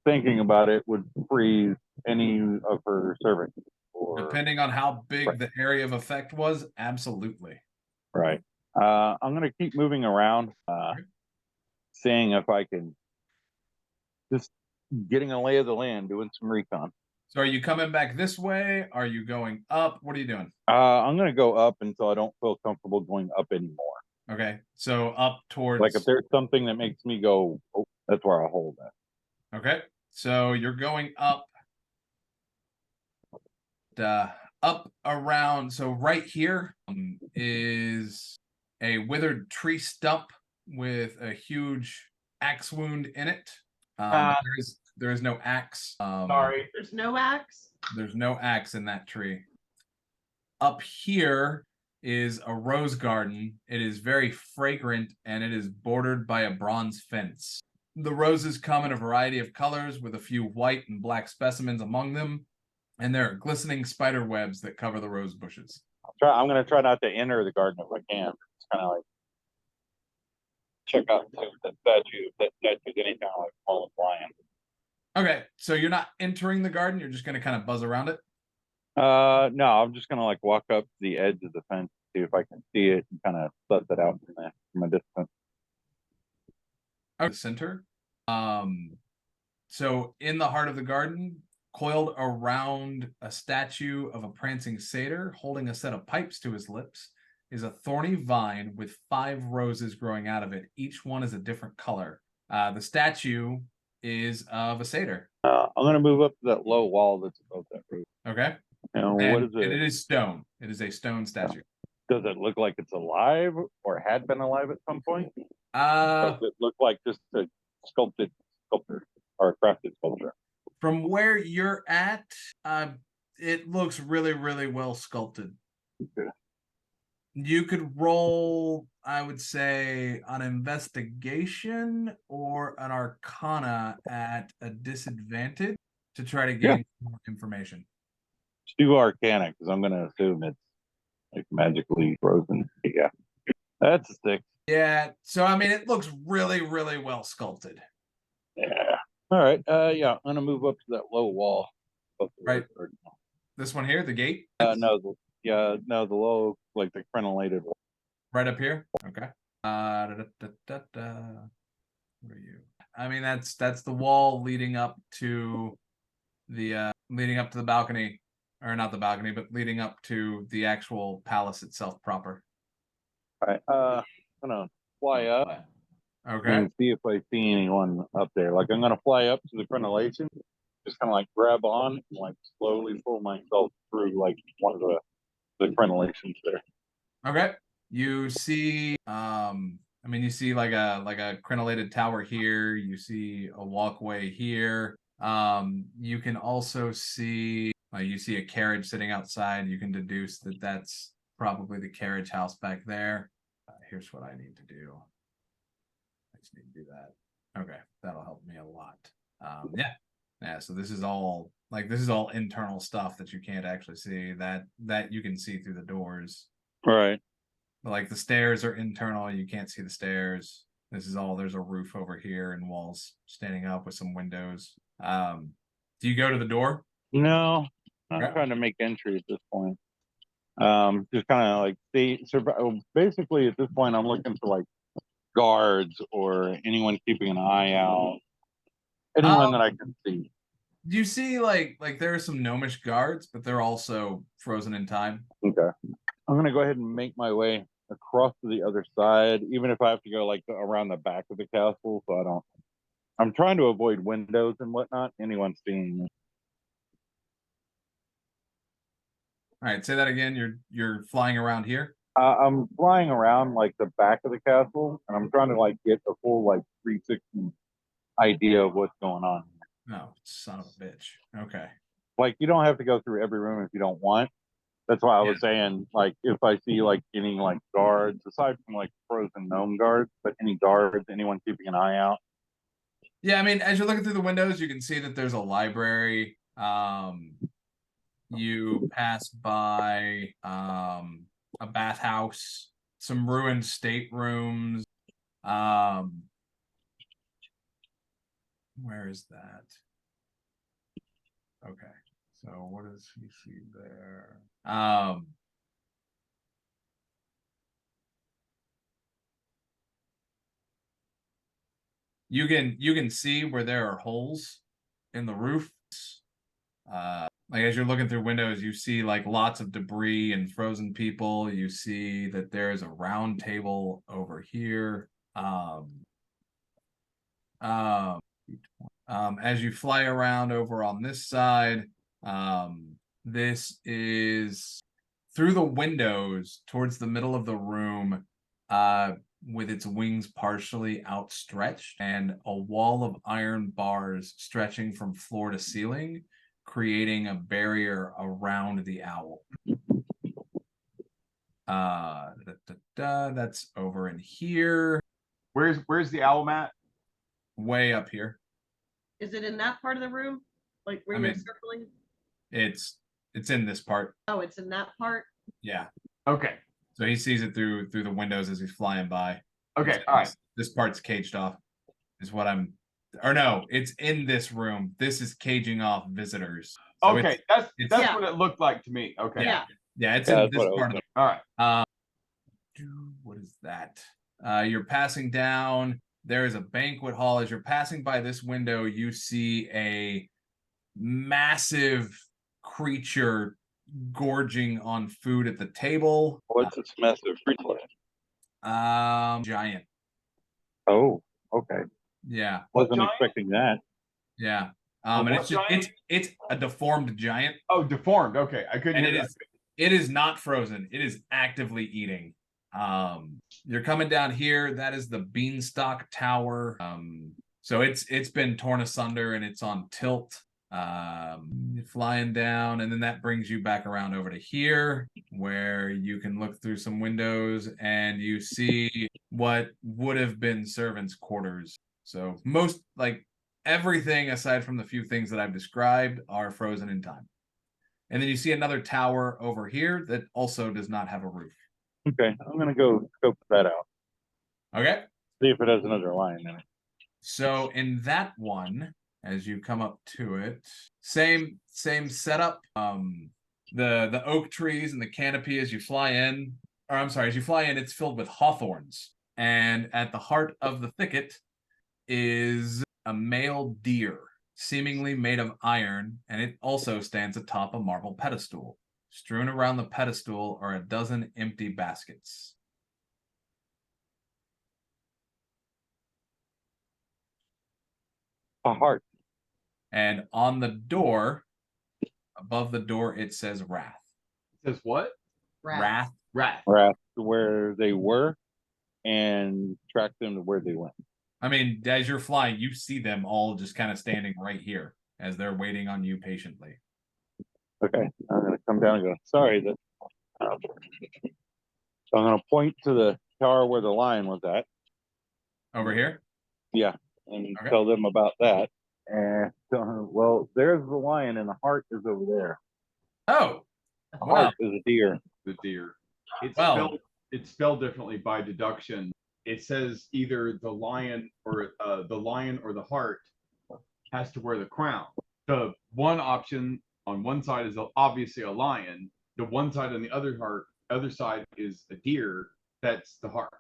thinking about it, would freeze any of her servants.
Depending on how big
Right.
the area of effect was, absolutely.
Right. I'm going to keep moving around, seeing if I can just getting a lay of the land, doing some recon.
So are you coming back this way? Are you going up? What are you doing?
I'm going to go up until I don't feel comfortable going up anymore.
Okay, so up towards.
Like if there's something that makes me go, oh, that's where I'll hold that.
Okay, so you're going up. Up around. So right here is a withered tree stump with a huge axe wound in it. There is no axe.
Sorry.
There's no axe.
There's no axe in that tree. Up here is a rose garden. It is very fragrant and it is bordered by a bronze fence. The roses come in a variety of colors with a few white and black specimens among them, and there are glistening spider webs that cover the rose bushes.
I'm going to try not to enter the garden if I can. It's kind of like check out the statue. That statue's any kind of like fallen lion.
Okay, so you're not entering the garden. You're just going to kind of buzz around it.
No, I'm just gonna like walk up to the edge of the fence, see if I can see it, and kind of suss it out from a distance.
Okay, the center. So in the heart of the garden, coiled around a statue of a prancing satyr holding a set of pipes to his lips, is a thorny vine with 5 roses growing out of it. Each one is a different color. The statue is of a satyr.
I'm gonna move up to that low wall that's above that roof.
Okay.
And
And
what is it?
it is stone. It is a stone statue.
Does it look like it's alive or had been alive at some point?
Uh,
Does it look like just a sculpted sculpture or a crafted sculpture?
From where you're at, it looks really, really well sculpted.
Okay.
You could roll, I would say, an investigation or an arcana at a disadvantage to try to gain more information.
Let's do Arcana because I'm gonna assume it's like magically frozen. Yeah, that's a 6.
Yeah, so I mean, it looks really, really well sculpted.
Yeah. All right. Yeah, I'm gonna move up to that low wall.
Right. This one here, the gate?
No, the low, like the crenellated wall.
Right up here? Okay. Where are you? I mean, that's the wall leading up to the balcony, or not the balcony, but leading up to the actual palace itself proper.
All right. I'm gonna fly up
Okay.
and see if I see anyone up there. Like I'm gonna fly up to the crenellation, just kind of like grab on and like slowly pull myself through like one of the crenellations there.
Okay. You see, you see like a crenellated tower here. You see a walkway here. You can also see, you see a carriage sitting outside. You can deduce that that's probably the carriage house back there. Here's what I need to do. I just need to do that. Okay, that'll help me a lot. Yeah. So this is all internal stuff that you can't actually see. That you can see through the doors.
Right.
Like the stairs are internal. You can't see the stairs. This is all. There's a roof over here and walls standing up with some windows. Do you go to the door?
No, I'm
Okay.
trying to make entry at this point. Just kind of like basically at this point, I'm looking for like guards or anyone keeping an eye out. Anyone that I can see.
You see, like there are some gnomish guards, but they're also frozen in time.
Okay. I'm gonna go ahead and make my way across to the other side, even if I have to go like around the back of the castle, so I'm trying to avoid windows and whatnot. Anyone seeing me.
All right, say that again. You're flying around here.
I'm flying around like the back of the castle, and I'm trying to like get the full like 360 idea of what's going on.
Oh, son of a bitch. Okay.
Like you don't have to go through every room if you don't want. That's why I was saying, like, if I see like any like guards, aside from like frozen gnome guards, but any guards, anyone keeping an eye out.
Yeah, I mean, as you're looking through the windows, you can see that there's a library. You pass by a bathhouse, some ruined staterooms. Where is that? Okay. So what does he see there? You can see where there are holes in the roof. Like as you're looking through windows, you see like lots of debris and frozen people. You see that there's a round table over here. As you fly around over on this side, this is through the windows towards the middle of the room, with its wings partially outstretched and a wall of iron bars stretching from floor to ceiling, creating a barrier around the owl. That's over in here.
Where's the owl mat?
Way up here.
Is it in that part of the room? Like where
I
you're
mean-
circling?
It's in this part.
Oh, it's in that part?
Yeah.
Okay.
So he sees it through the windows as he's flying by.
Okay. All right.
This part's caged off. Is what I'm. Or no, it's in this room. This is caging off visitors. So
Okay. That's
Yeah.
what it looked like to me. Okay.
Yeah.
Yeah, it's
Yeah,
in
that's
this
what I was
part of the.
All right.
What is that? You're passing down. There is a banquet hall. As you're passing by this window, you see a massive creature gorging on food at the table.
What's its massive creature?
Giant.
Oh, okay.
Yeah,
Wasn't
giant?
expecting that.
yeah.
A
And
what
it's just
giant?
it's a deformed giant,
Oh, deformed. Okay. I couldn't
and
hear
it
that.
is not frozen. It is actively eating. You're coming down here. That is the Beanstalk Tower. So it's been torn asunder and it's on tilt. Flying down, and then that brings you back around over to here, where you can look through some windows and you see what would have been servants' quarters. So most, like everything aside from the few things that I've described, are frozen in time. And then you see another tower over here that also does not have a roof.
Okay, I'm gonna go scope that out.
Okay.
See if it has another line in it.
So in that one, as you come up to it, same setup. The oak trees and the canopy as you fly in, or I'm sorry, as you fly in, it's filled with hawthorns. And at the heart of the thicket is a male deer, seemingly made of iron, and it also stands atop a marble pedestal. Strewn around the pedestal are a dozen empty baskets.
A heart.
And on the door, above the door, it says Wrath.
It says what?
Wrath.
Rat.
Wrath to where they were and track them to where they went.
I mean, as you're flying, you see them all just kind of standing right here as they're waiting on you patiently.
Okay, I'm gonna come down and go, sorry that. So I'm gonna point to the tower where the lion was at.
Over here?
And
Okay.
tell them about that. And well, there's the lion and the heart is over there.
Oh,
The
Wow.
heart is a deer.
The deer.
Well-
It's spelled differently by deduction. It says either the lion or the heart has to wear the crown. The one option on one side is obviously a lion. The one side on the other side is a deer. That's the heart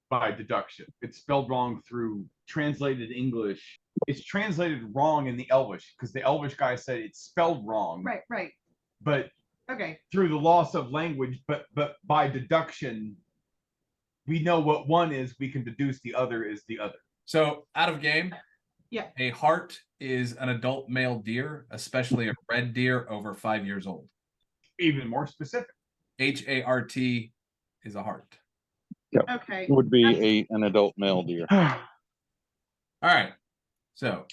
by deduction. It's spelled wrong through translated English. It's translated wrong in the Elvish because the Elvish guy said it's spelled wrong.
Right.
But
Okay.
through the loss of language, but by deduction, we know what one is, we can deduce the other is the other.
So out of game,
Yeah.
a hart is an adult male deer, especially a red deer over 5 years old.
Even more specific.
HART is a hart.
Okay.
Would be an adult male deer.
All right. So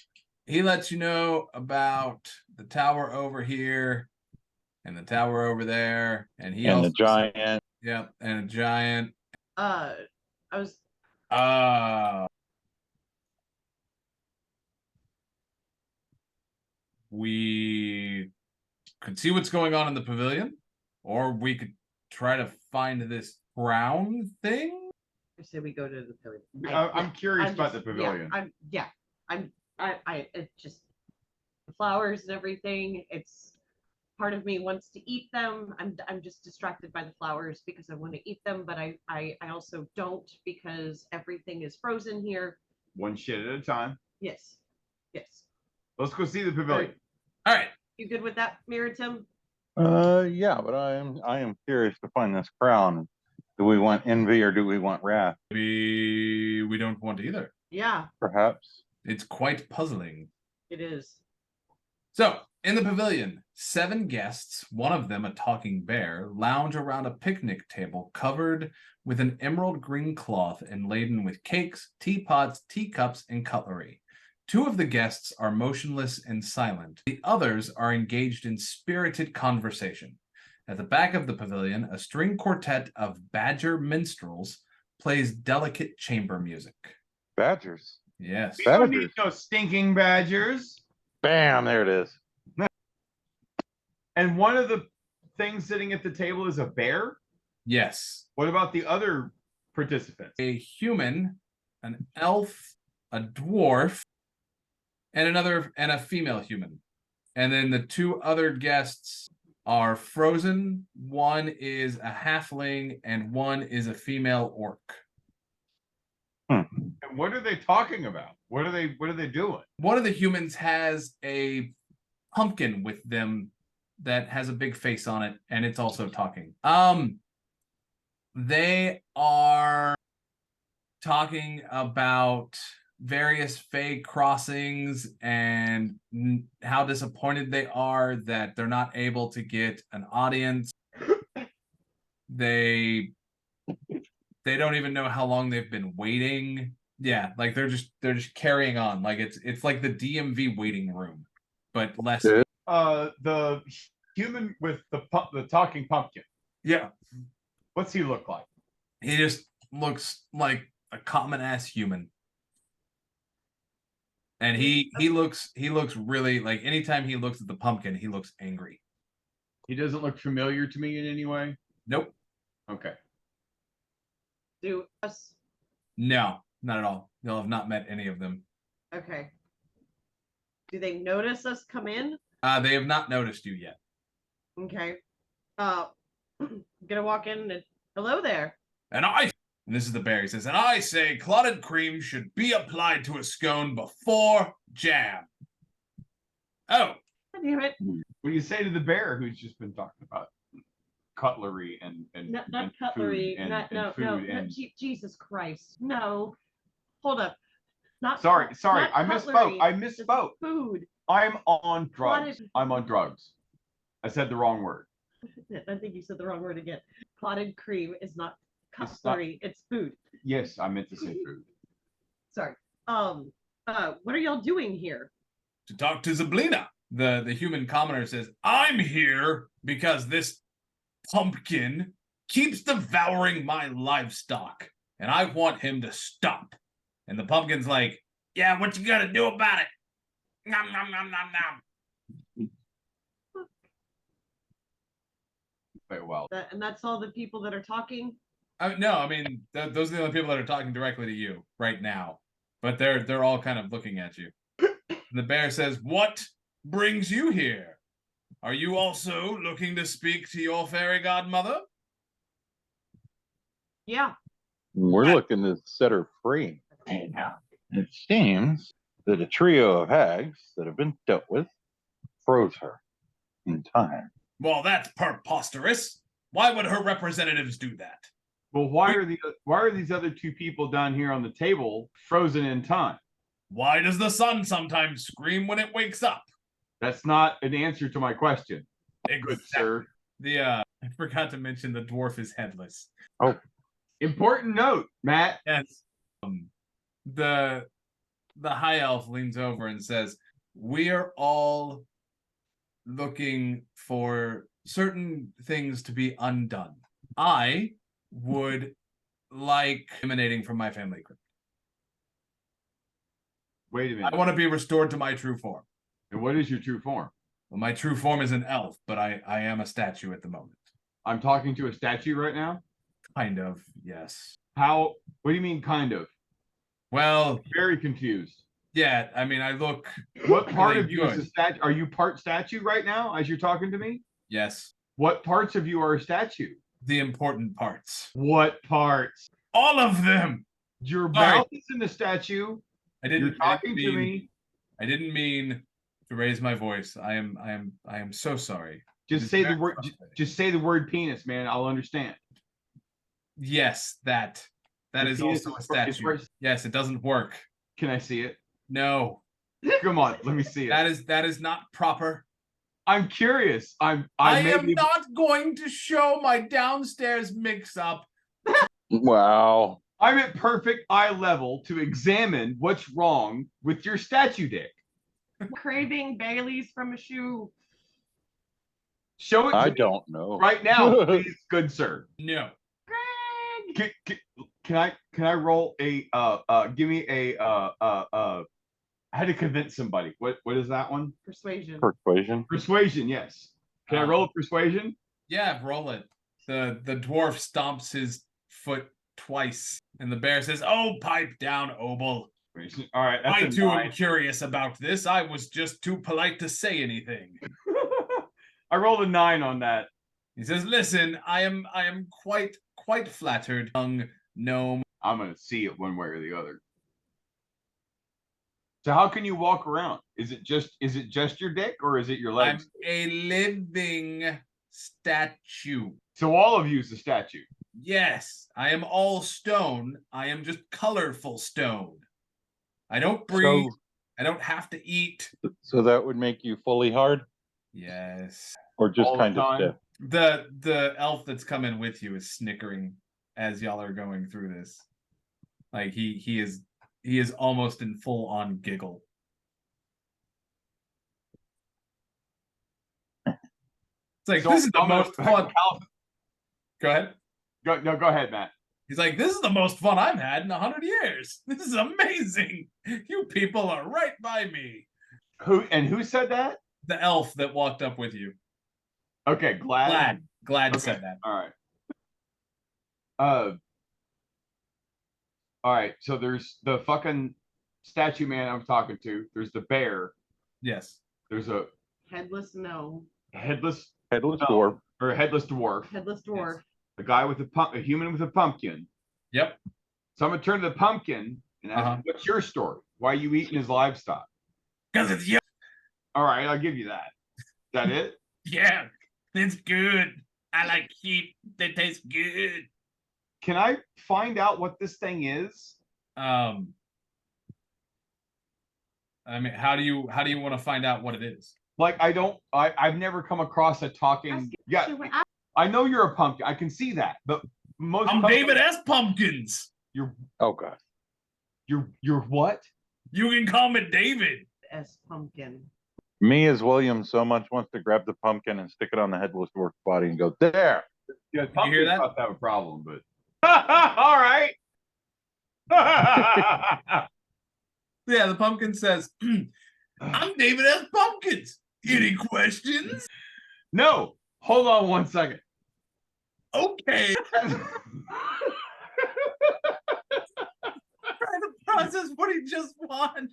he lets you know about the tower over here and the tower over there. And he
And
also
the giant.
Yep, and a giant.
I was
We could see what's going on in the pavilion, or we could try to find this crown thing.
I say we go to the pavilion.
I'm curious about the
just-
pavilion.
It's just the flowers and everything. It's part of me wants to eat them. I'm just distracted by the flowers because I want to eat them, but I also don't because everything is frozen here.
One shit at a time.
Yes.
Let's go see the pavilion.
All right.
You good with that, Miritim?
Yeah, but I am curious to find this crown. Do we want envy or do we want wrath?
Maybe we don't want either.
Yeah,
Perhaps.
It's quite puzzling.
it is.
So, in the pavilion, 7 guests, one of them a talking bear, lounge around a picnic table covered with an emerald green cloth and laden with cakes, teapots, teacups, and cutlery. 2 of the guests are motionless and silent. The others are engaged in spirited conversation. At the back of the pavilion, a string quartet of badger minstrels plays delicate chamber music.
Badgers.
Yes.
We don't need no stinking badgers.
Bam, there it is.
And one of the things sitting at the table is a bear.
Yes.
What about the other participants?
A human, an elf, a dwarf, and a female human. And then the 2 other guests are frozen. One is a halfling and one is a female orc.
And what are they talking about? What are they doing?
One of the humans has a pumpkin with them that has a big face on it, and it's also talking. They are talking about various Fae crossings and how disappointed they are that they're not able to get an audience. They don't even know how long they've been waiting. Yeah, like they're just carrying on. Like it's like the DMV waiting room, but less.
The human with the talking pumpkin.
Yeah,
What's he look like?
he just looks like a common ass human. And he looks really like anytime he looks at the pumpkin, he looks angry.
He doesn't look familiar to me in any way.
Nope.
Okay.
Do us.
No, not at all. You'll have not met any of them.
Okay. Do they notice us come in?
They have not noticed you yet.
Okay. Gonna walk in and hello there.
And this is the bear. He says, and I say clotted cream should be applied to a scone before jam. Oh.
God damn it.
What do you say to the bear who's just been talking about cutlery and
Not
and
cutlery.
food
Not
and
no,
food
no,
and
Jesus Christ. No. Hold up. Not
sorry,
not
I
cutlery,
misspoke. I
just
misspoke.
Food.
I'm on drugs.
Clotted-
I'm on drugs. I said the wrong word.
I think you said the wrong word again. Clotted cream is not
It's not-
cutlery. It's food.
Yes, I meant to say food.
Sorry. What are y'all doing here?
To talk to Zablina. The human commoner says, I'm here because this pumpkin keeps devouring my livestock, and I want him to stop. And the pumpkin's like, yeah, what you gonna do about it? Nom, nom, nom, nom, nom.
Very well.
And that's all the people that are talking?
No, I mean, those are the only people that are talking directly to you right now. But they're all kind of looking at you. The bear says, what brings you here? Are you also looking to speak to your fairy godmother?
Yeah.
We're looking to set her free. And it seems that a trio of hags that have been dealt with froze her in time.
Well, that's preposterous. Why would her representatives do that?
Well, why are these other 2 people down here on the table frozen in time?
Why does the sun sometimes scream when it wakes up?
That's not an answer to my question. Good sir.
I forgot to mention the dwarf is headless.
Important note, Matt.
Yes. The high elf leans over and says, we are all looking for certain things to be undone. I would like emanating from my family crypt.
Wait a minute.
I want to be restored to my true form.
And what is your true form?
Well, my true form is an elf, but I am a statue at the moment.
I'm talking to a statue right now?
Kind of, yes.
How? What do you mean, kind of?
Well,
Very confused.
yeah, I mean, I look.
What part
really
of you is a
good.
statue? Are you part statue right now as you're talking to me?
Yes,
What parts of you are a statue?
the important parts.
What parts?
All of them.
Your
Sorry.
mouth is in the statue.
I
You're
didn't.
talking to me.
I didn't mean to raise my voice. I am so sorry. It
Just
is
say the
very
word.
frustrating.
Just say the word penis, man. I'll understand.
Yes, that
The
is
penis
also a
is
statue. Yes, it doesn't work.
Can I see it?
No,
Come on, let me see it.
that is not proper.
I'm curious. I
am not going to show my downstairs mix-up.
Wow.
I'm at perfect eye level to examine what's wrong with your statue dick.
Craving Bailey's from a shoe.
Show it to
I
me
don't know.
right now, please, good sir.
No.
Greg.
Can I roll a give me a how to convince somebody? What is that one?
Persuasion.
Persuasion.
Persuasion, yes. Can I roll a persuasion?
Yeah, roll it. The dwarf stomps his foot twice, and the bear says, "Oh, pipe down, Obel.
All right, that's
I
a
too
9.
am curious about this. I was just too polite to say anything."
I rolled a 9 on that.
He says, "Listen, I am quite flattered, young gnome."
I'm gonna see it one way or the other. So how can you walk around? Is it just your dick or is it your
I'm
legs?
a living statue.
So all of you is a statue.
Yes, I am all stone. I am just colorful stone. I don't breathe. I don't have to eat.
So that would make you fully hard,
Yes.
or just
All the
kind of
time?
stiff?
The elf that's coming with you is snickering as y'all are going through this. Like he is almost in full on giggle. It's like,
So
this is the
I'm gonna-
most fun. Go ahead.
Go ahead, Matt.
He's like, this is the most fun I've had in 100 years. This is amazing. You people are right by me.
Who said that?
The elf that walked up with you.
Okay, glad.
Glad
Okay.
said that.
All right. All right. So there's the fucking statue man I'm talking to. There's the bear.
Yes.
There's a
Headless gnome.
headless
Dwarf.
or a headless dwarf.
Headless dwarf.
A guy with a human with a pumpkin.
Yep.
So I'm gonna turn to the pumpkin and ask, what's your story? Why are you eating his livestock?
Because it's you.
All right, I'll give you that. Is that it?
Yeah. It's good. I like sheep. They taste good.
Can I find out what this thing is?
I mean, how do you want to find out what it is?
Like I've never come across a talking. Yeah, I know you're a pumpkin. I can see that, but most.
I'm David S. Pumpkins.
Oh god.
You're what?
You can call me David.
S pumpkin.
Me as William so much wants to grab the pumpkin and stick it on the headless dwarf's body and go, there.
Yeah,
you hear that?
Have a problem, but all right.
Yeah, the pumpkin says, I'm David S. Pumpkins. Any questions?
No. Hold on one second.
Okay. Trying to process what he just won.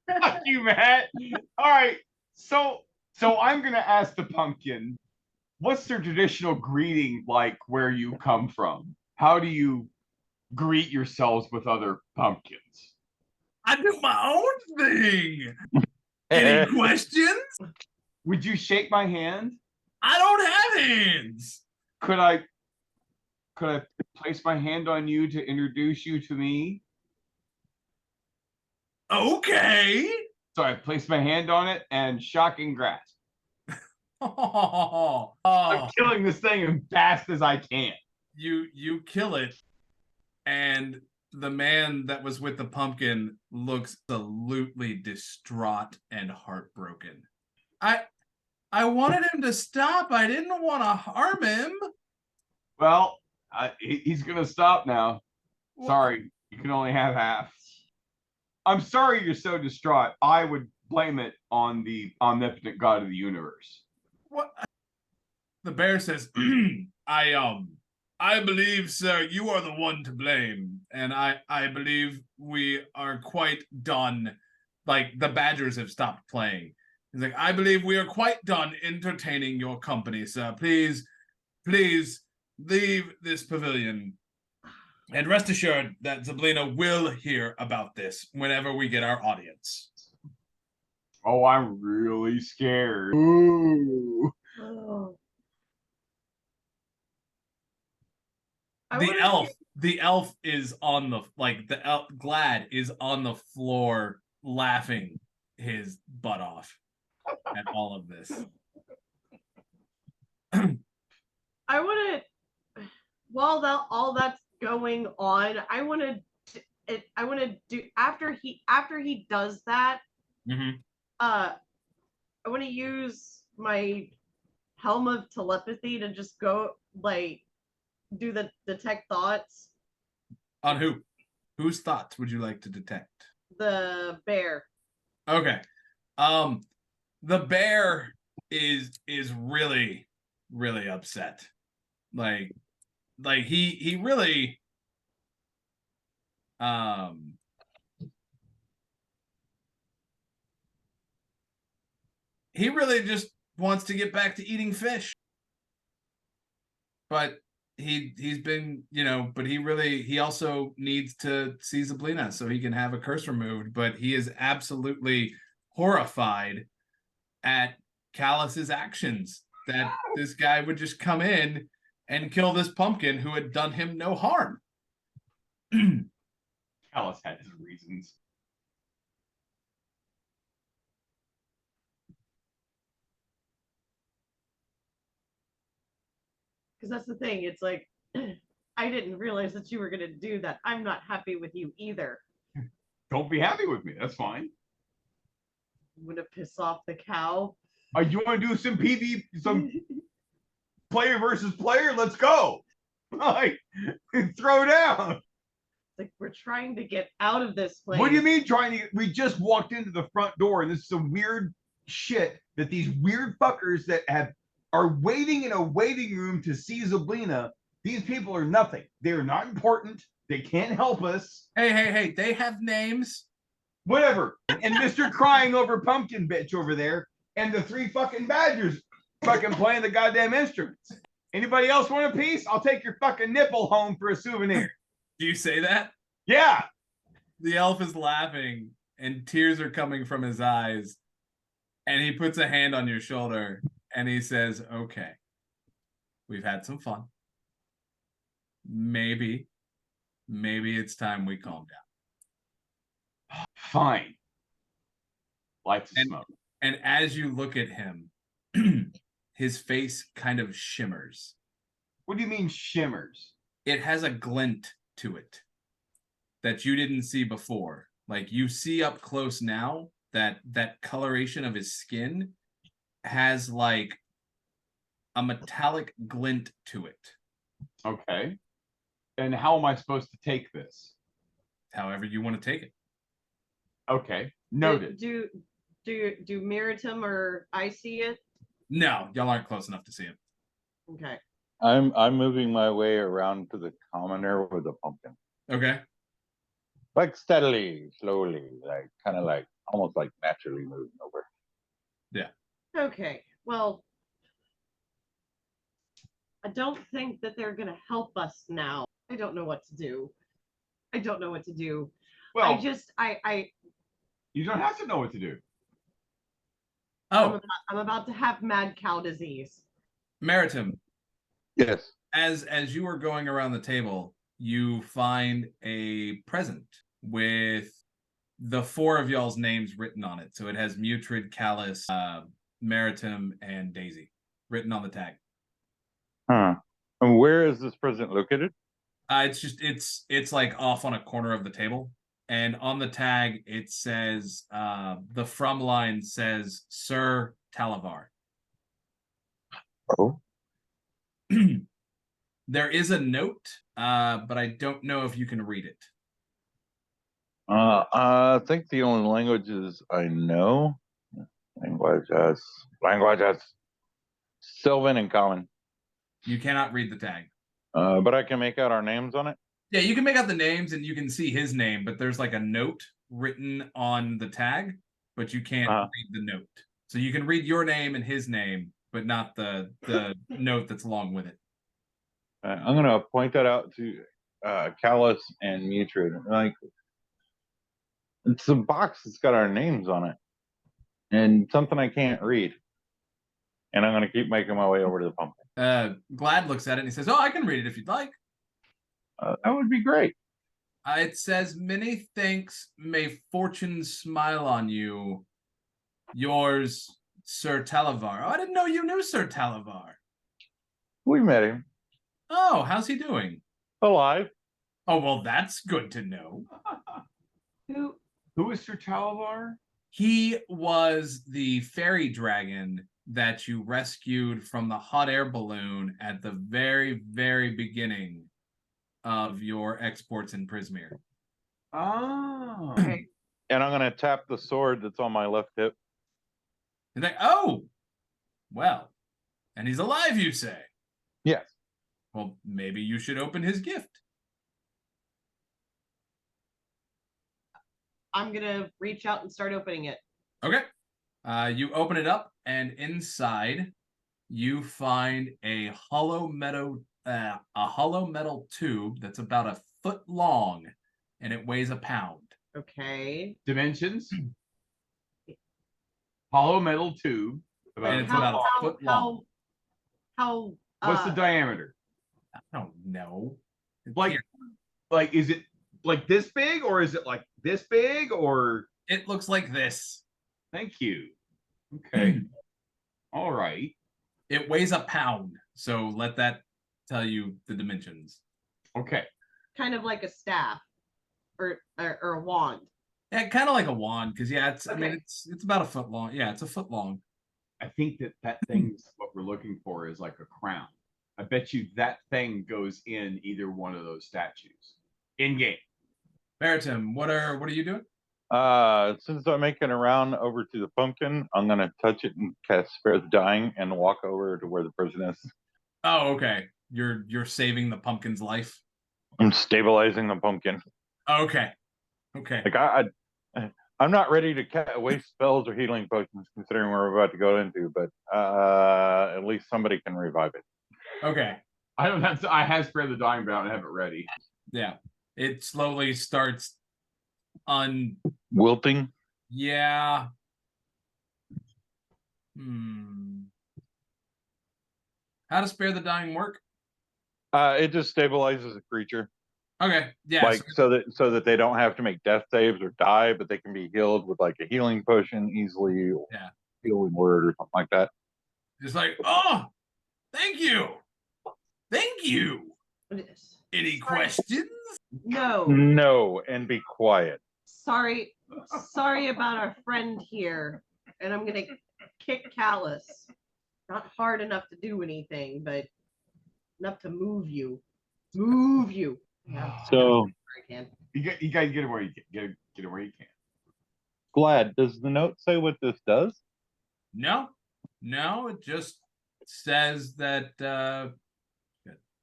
Fuck you, Matt. All right. So I'm gonna ask the pumpkin, what's their traditional greeting like where you come from? How do you greet yourselves with other pumpkins?
I do my own thing. Any questions?
Would you shake my hand?
I don't have hands.
Could I place my hand on you to introduce you to me?
Okay.
So I place my hand on it and shocking grasp. I'm killing this thing as fast as I can.
You kill it, and the man that was with the pumpkin looks absolutely distraught and heartbroken. I wanted him to stop. I didn't want to harm him.
Well, he's gonna stop now. Sorry, you can only have half. I'm sorry you're so distraught. I would blame it on the omnipotent God of the universe.
What? The bear says, I believe, sir, you are the one to blame, and I believe we are quite done. Like, the Badgers have stopped playing. He's like, I believe we are quite done entertaining your company, sir. Please leave this pavilion. And rest assured that Zablina will hear about this whenever we get our audience.
Oh, I'm really scared. Ooh.
Oh.
The elf is on the Glad is on the floor laughing his butt off at all of this.
I want to, while all that's going on, I want to do after he does that.
Mm-hmm.
I want to use my helm of telepathy to just go do the detect thoughts.
On who? Whose thoughts would you like to detect?
The bear.
Okay. The bear is really, really upset. Like he really he really just wants to get back to eating fish. But he's been, but he also needs to see Zablina so he can have a curse removed. But he is absolutely horrified at Callus's actions, that this guy would just come in and kill this pumpkin who had done him no harm.
Callus had his reasons.
Because that's the thing. It's like, I didn't realize that you were going to do that. I'm not happy with you either.
Don't be happy with me. That's fine.
I'm going to piss off the cow.
You want to do some PV, some player versus player? Let's go. Like, throw down.
Like, we're trying to get out of this place.
What do you mean trying to? We just walked into the front door, and this is some weird shit that these weird fuckers that are waiting in a waiting room to see Zablina. These people are nothing. They are not important. They can't help us.
Hey, they have names.
Whatever. And Mr. Crying Over Pumpkin bitch over there, and the 3 fucking badgers fucking playing the goddamn instruments. Anybody else want a piece? I'll take your fucking nipple home for a souvenir.
Do you say that?
Yeah.
The elf is laughing and tears are coming from his eyes. And he puts a hand on your shoulder and he says, okay, we've had some fun. Maybe it's time we calm down.
Fine. Lights a smoke.
And as you look at him, his face kind of shimmers.
What do you mean shimmers?
It has a glint to it that you didn't see before. Like, you see up close now that coloration of his skin has like a metallic glint to it.
Okay. And how am I supposed to take this?
However you want to take it.
Okay. Noted.
Do Meritum or I see it?
No, y'all aren't close enough to see it.
Okay.
I'm moving my way around to the commoner with the pumpkin.
Okay.
Like steadily, slowly, like kind of like almost like naturally moving over.
Yeah.
Okay. Well, I don't think that they're gonna help us now. I don't know what to do.
Well,
I
you don't have to know what to do.
Oh,
I'm about to have mad cow disease.
Meritum,
Yes.
as you were going around the table, you find a present with the 4 of y'all's names written on it. So it has Mutrid, Callus, Meritum, and Daisy written on the tag.
Huh. And where is this present located?
It's like off on a corner of the table. And on the tag, it says, the from line says, Sir Talavar.
Oh.
There is a note, but I don't know if you can read it.
I think the only languages I know, languages. Sylvan and common.
You cannot read the tag.
But I can make out our names on it.
Yeah, you can make out the names and you can see his name, but there's like a note written on the tag, but you can't read the note. So you can read your name and his name, but not the note that's along with it.
I'm gonna point that out to Callus and Mutrid. Like, it's a box that's got our names on it, and something I can't read. And I'm gonna keep making my way over to the pumpkin.
Glad looks at it and he says, "Oh, I can read it if you'd like."
That would be great.
It says, "Many thanks, may fortune smile on you. Yours, Sir Talavar." Oh, I didn't know you knew Sir Talavar.
We met him
Oh, how's he doing?
alive.
Oh, well, that's good to know.
Who is Sir Talavar?
He was the fairy dragon that you rescued from the hot air balloon at the very, very beginning of your exports in Prismere.
Oh.
Okay.
And I'm gonna tap the sword that's on my left hip.
And they, oh, well, and he's alive, you say?
Yes.
Well, maybe you should open his gift.
I'm gonna reach out and start opening it.
Okay. You open it up, and inside you find a hollow metal tube that's about a foot long, and it weighs a pound.
Okay.
Dimensions. Hollow metal tube.
And it's about a foot long.
How
What's the diameter?
I don't know.
Like,
Here.
like, is it like this big, or is it like this big, or?
It looks like this.
Thank you. Okay. All right.
It weighs a pound, so let that tell you the dimensions.
Okay.
kind of like a staff or a wand?
Yeah, kind of like a wand, because yeah, it's I mean
Okay.
it's about a foot long. Yeah, it's a foot long.
I think that thing's what we're looking for is like a crown. I bet you that thing goes in either one of those statues in game.
Baratim, what are you doing?
Since I'm making a round over to the pumpkin, I'm gonna touch it and cast Spare the Dying and walk over to where the person is.
Oh, okay. You're saving the pumpkin's life.
I'm stabilizing the pumpkin.
Okay. Okay.
Like I'm not ready to waste spells or healing potions considering we're about to go into, but at least somebody can revive it.
Okay.
I don't have to, I have Spare the Dying, but I don't have it ready.
Yeah. It slowly starts
Wilting.
Yeah. How does Spare the Dying work?
It just stabilizes a creature.
Okay. Yeah.
Like so that they don't have to make death saves or die, but they can be healed with like a healing potion easily, or
Yeah.
healing word or something like that.
Just like, oh, thank you. Thank you. Any questions?
No.
No, and be quiet.
Sorry about our friend here. And I'm gonna kick Callus. Not hard enough to do anything, but enough to move you. Move you. Yeah,
So
I can.
You gotta get it where you can. Get it where you can.
Glad, does the note say what this does?
No, it just says that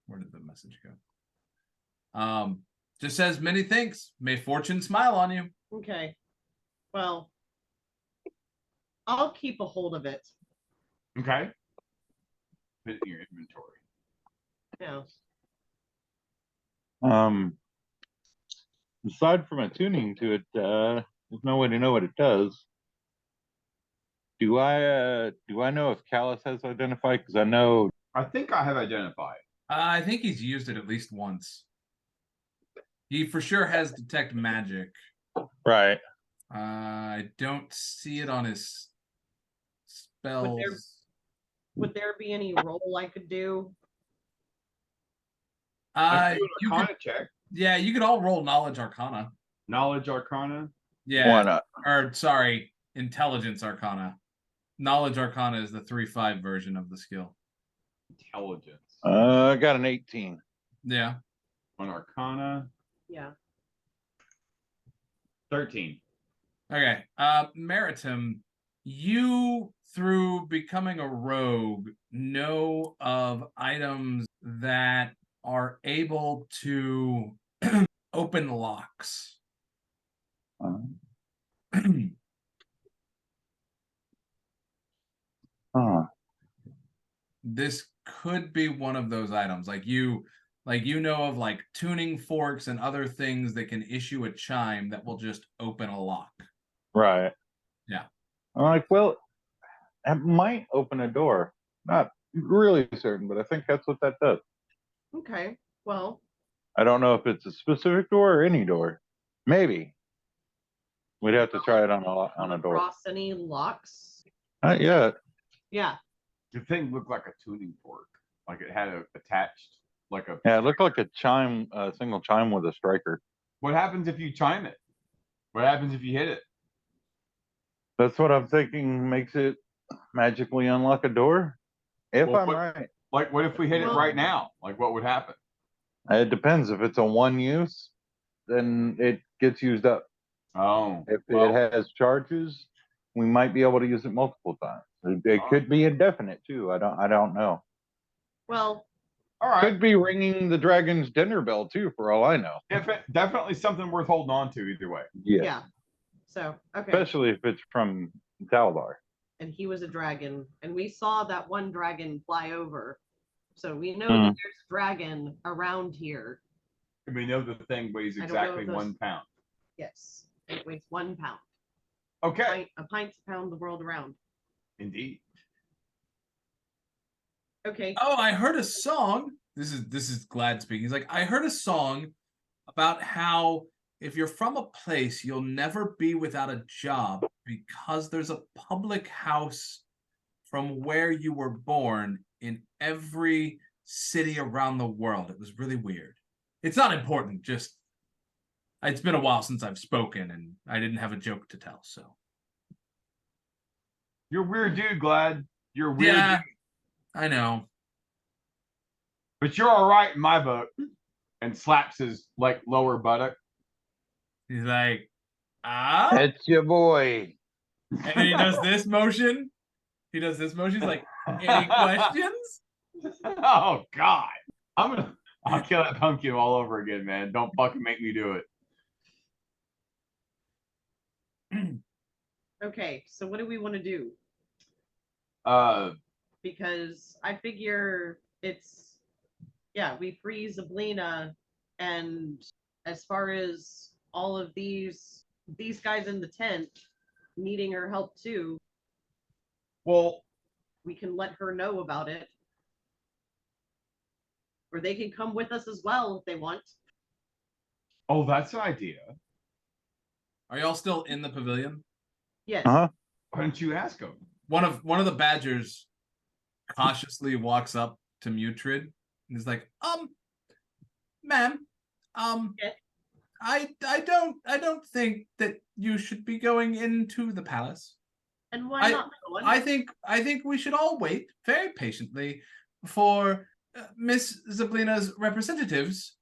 where did the message go? Just says many thanks. May fortune smile on you.
Okay. Well, I'll keep a hold of it.
Okay. Put it in your inventory.
Yeah.
Aside from attuning to it, there's no way to know what it does. Do I know if Callus has identified? Because I know
I think I have identified.
I think he's used it at least once. He for sure has detect magic.
right.
I don't see it on his spells.
Would there be any role I could do?
You
Arcana
could,
check.
yeah, you could all roll knowledge arcana.
Knowledge Arcana.
Yeah.
Why not?
Or sorry, intelligence arcana. Knowledge arcana is the 3/5 version of the skill.
Intelligence.
I got an 18.
Yeah.
On Arcana.
Yeah.
13.
Okay. Maritim, you through becoming a rogue, know of items that are able to open locks.
Huh.
This could be one of those items. Like you know of like tuning forks and other things that can issue a chime that will just open a lock.
Right.
Yeah.
I'm like, well, it might open a door. Not really certain, but I think that's what that does.
Okay. Well,
I don't know if it's a specific door or any door. Maybe. We'd have to try it on a door.
across any locks.
Not yet.
Yeah.
The thing looked like a tuning fork, like it had attached like a.
Yeah, it looked like a chime, a single chime with a striker.
What happens if you chime it? What happens if you hit it?
That's what I'm thinking makes it magically unlock a door. If
Well,
I'm
what-
right.
Like, what if we hit it
Well-
right now? Like, what would happen?
It depends. If it's a one use, then it gets used up.
Oh,
If
well,
it has charges, we might be able to use it multiple times. It could be indefinite too. I don't know.
Well,
all right.
Could be ringing the dragon's dinner bell too, for all I know.
Definitely something worth holding on to either way.
yeah. So, okay.
Especially if it's from Taladar.
And he was a dragon, and we saw that one dragon fly over. So we know
Hmm.
that there's a dragon around here.
And we know the thing weighs
I don't know
exactly
if those-
1 pound.
Yes. It weighs 1 pound.
Okay,
A pint's a pound the world around.
indeed.
Okay.
Oh, I heard a song. This is Glad speaking. He's like, I heard a song about how if you're from a place, you'll never be without a job because there's a public house from where you were born in every city around the world. It was really weird. It's not important, just it's been a while since I've spoken and I didn't have a joke to tell, so.
You're a weird dude, Glad. You're a weird
Yeah,
dude.
I know.
But you're all right in my book. And slaps his like lower buttock.
He's like, ah.
It's your boy.
And then he does this motion. He does this motion. He's like, any questions?
Oh God. I'll kill that pumpkin all over again, man. Don't fucking make me do it.
Okay. So what do we want to do? Because I figure we free Zablina, and as far as all of these guys in the tent needing her help too,
well,
we can let her know about it. Or they can come with us as well if they want.
oh, that's an idea.
Are y'all still in the pavilion?
Yes.
Uh-huh.
Why don't you ask him?
One of the badgers cautiously walks up to Mutrid and is like, ma'am,
Yes.
I don't think that you should be going into the palace.
And why not?
I think we should all wait very patiently for Miss Zablina's representatives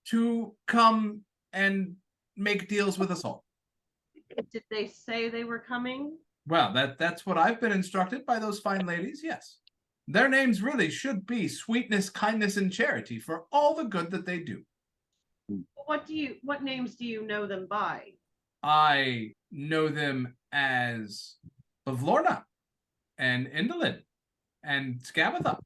to come and make deals with us all.
Did they say they were coming?
Well, that's what I've been instructed by those fine ladies, yes. Their names really should be Sweetness, Kindness, and Charity for all the good that they do.
What names do you know them by?
I know them as Bavlorna and Indolin and Scabatha.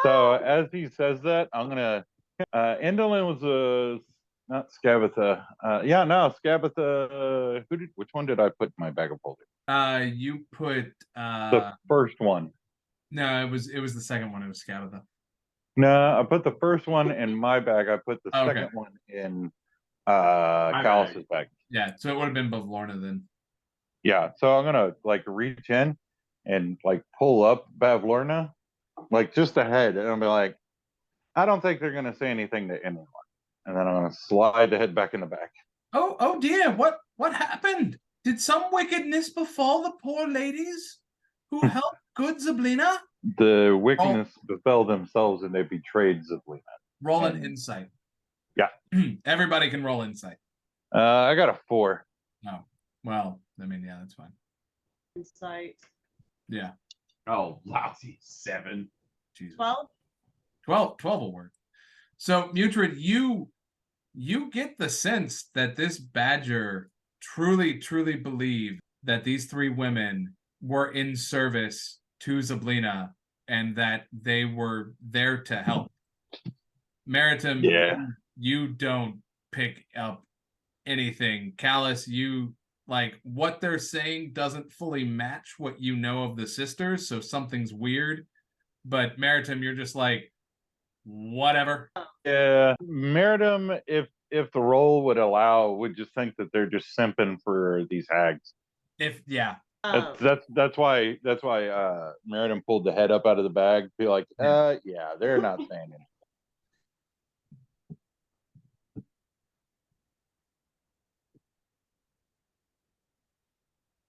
So as he says that, I'm gonna. Indolin was not Scabatha. Scabatha. Which one did I put in my bag of holding?
You put
The first one.
no, it was the second one. It was Scabatha.
No, I put the first one in my bag. I put the
Okay.
second one in Callus's bag.
Yeah, so it would have been Bavlorna then.
Yeah, so I'm gonna like reach in and like pull up Bavlorna, like just ahead, and I'll be like, I don't think they're gonna say anything to anyone. And then I'm gonna slide the head back in the back.
Oh dear, what happened? Did some wickedness befall the poor ladies who helped good Zablina?
The wickedness befell themselves and they betrayed Zablina.
Roll an insight.
Yeah.
Everybody can roll insight.
I got a 4.
Oh, well, I mean, yeah, that's fine.
Insight.
Yeah.
Oh, lousy 7.
Jesus.
12?
12 will work. So, Mutrid, you get the sense that this badger truly, truly believed that these 3 women were in service to Zablina and that they were there to help. Maritim,
Yeah.
you don't pick up anything. Callus, you like what they're saying doesn't fully match what you know of the sisters, so something's weird. But Maritim, you're just like, whatever.
Yeah, Meridum, if the role would allow, would just think that they're just simping for these hags.
Yeah.
That's why Meridum pulled the head up out of the bag, be like, yeah, they're not saying anything.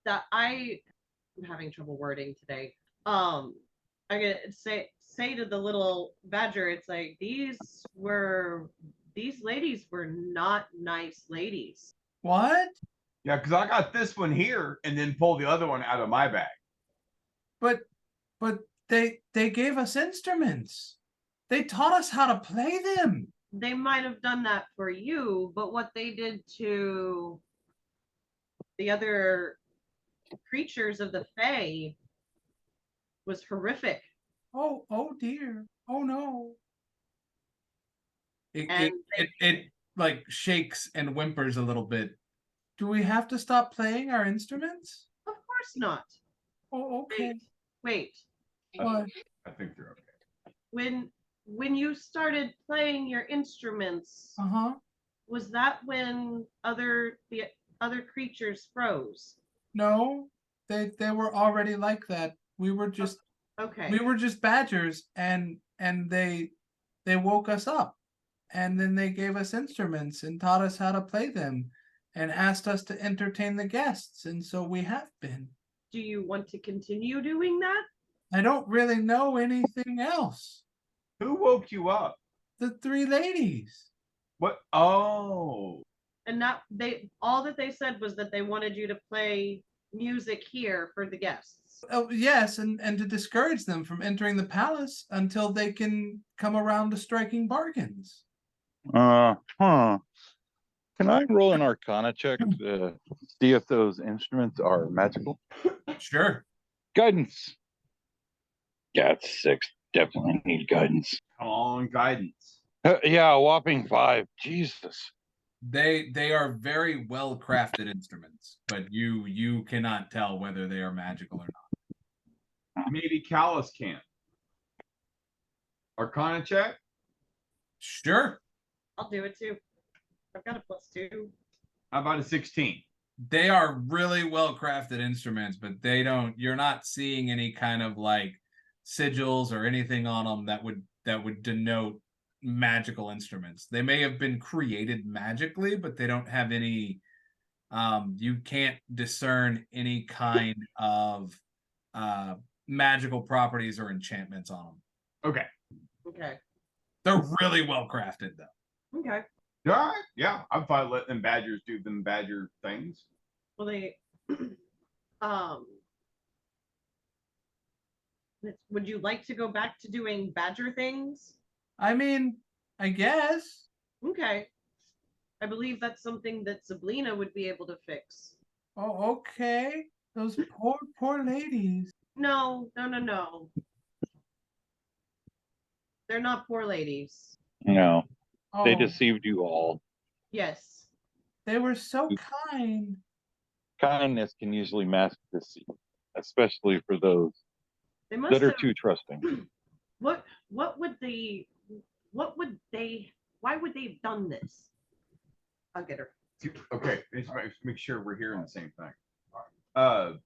That I'm having trouble wording today. I'm gonna say to the little badger, it's like these ladies were not nice ladies.
What?
Yeah, because I got this one here and then pull the other one out of my bag.
But they gave us instruments. They taught us how to play them.
They might have done that for you, but what they did to the other creatures of the Fae was horrific.
Oh dear. Oh no.
And
It like shakes and whimpers a little bit. Do we have to stop playing our instruments?
Of course not.
Oh, okay.
Wait.
What?
I think they're okay.
When you started playing your instruments, was that when the other creatures froze?
No, they were already like that. We were just
okay.
We were just badgers, and they woke us up, and then they gave us instruments and taught us how to play them, and asked us to entertain the guests, and so we have been.
Do you want to continue doing that?
I don't really know anything else.
Who woke you up?
The 3 ladies.
What? Oh.
And all that they said was that they wanted you to play music here for the guests.
Oh, yes, and to discourage them from entering the palace until they can come around to striking bargains.
Can I roll an Arcana check to see if those instruments are magical?
Sure.
Guidance. Yeah, it's 6. Definitely need guidance.
Come on, guidance.
Yeah, a whopping 5. Jesus.
They are very well crafted instruments, but you cannot tell whether they are magical or not.
Maybe Callus can. Arcana check?
Sure.
I'll do it too. I've got a +2.
How about a 16?
They are really well crafted instruments, but you're not seeing any kind of like sigils or anything on them that would denote magical instruments. They may have been created magically, but they don't have any you can't discern any kind of magical properties or enchantments on them.
Okay.
They're really well crafted though.
Okay.
All right. Yeah, I'm fine letting them badgers do them badger things.
Well, they would you like to go back to doing badger things?
I mean, I guess.
Okay. I believe that's something that Zablina would be able to fix.
Oh, okay. Those poor ladies.
No. They're not poor ladies.
No, they
Oh,
deceived you all.
Yes.
they were so kind.
Kindness can usually mask deceit, especially for those
They must
that are
have,
too trusting.
why would they have done this? I'll get her.
Okay, let's make sure we're hearing the same thing.
Come on.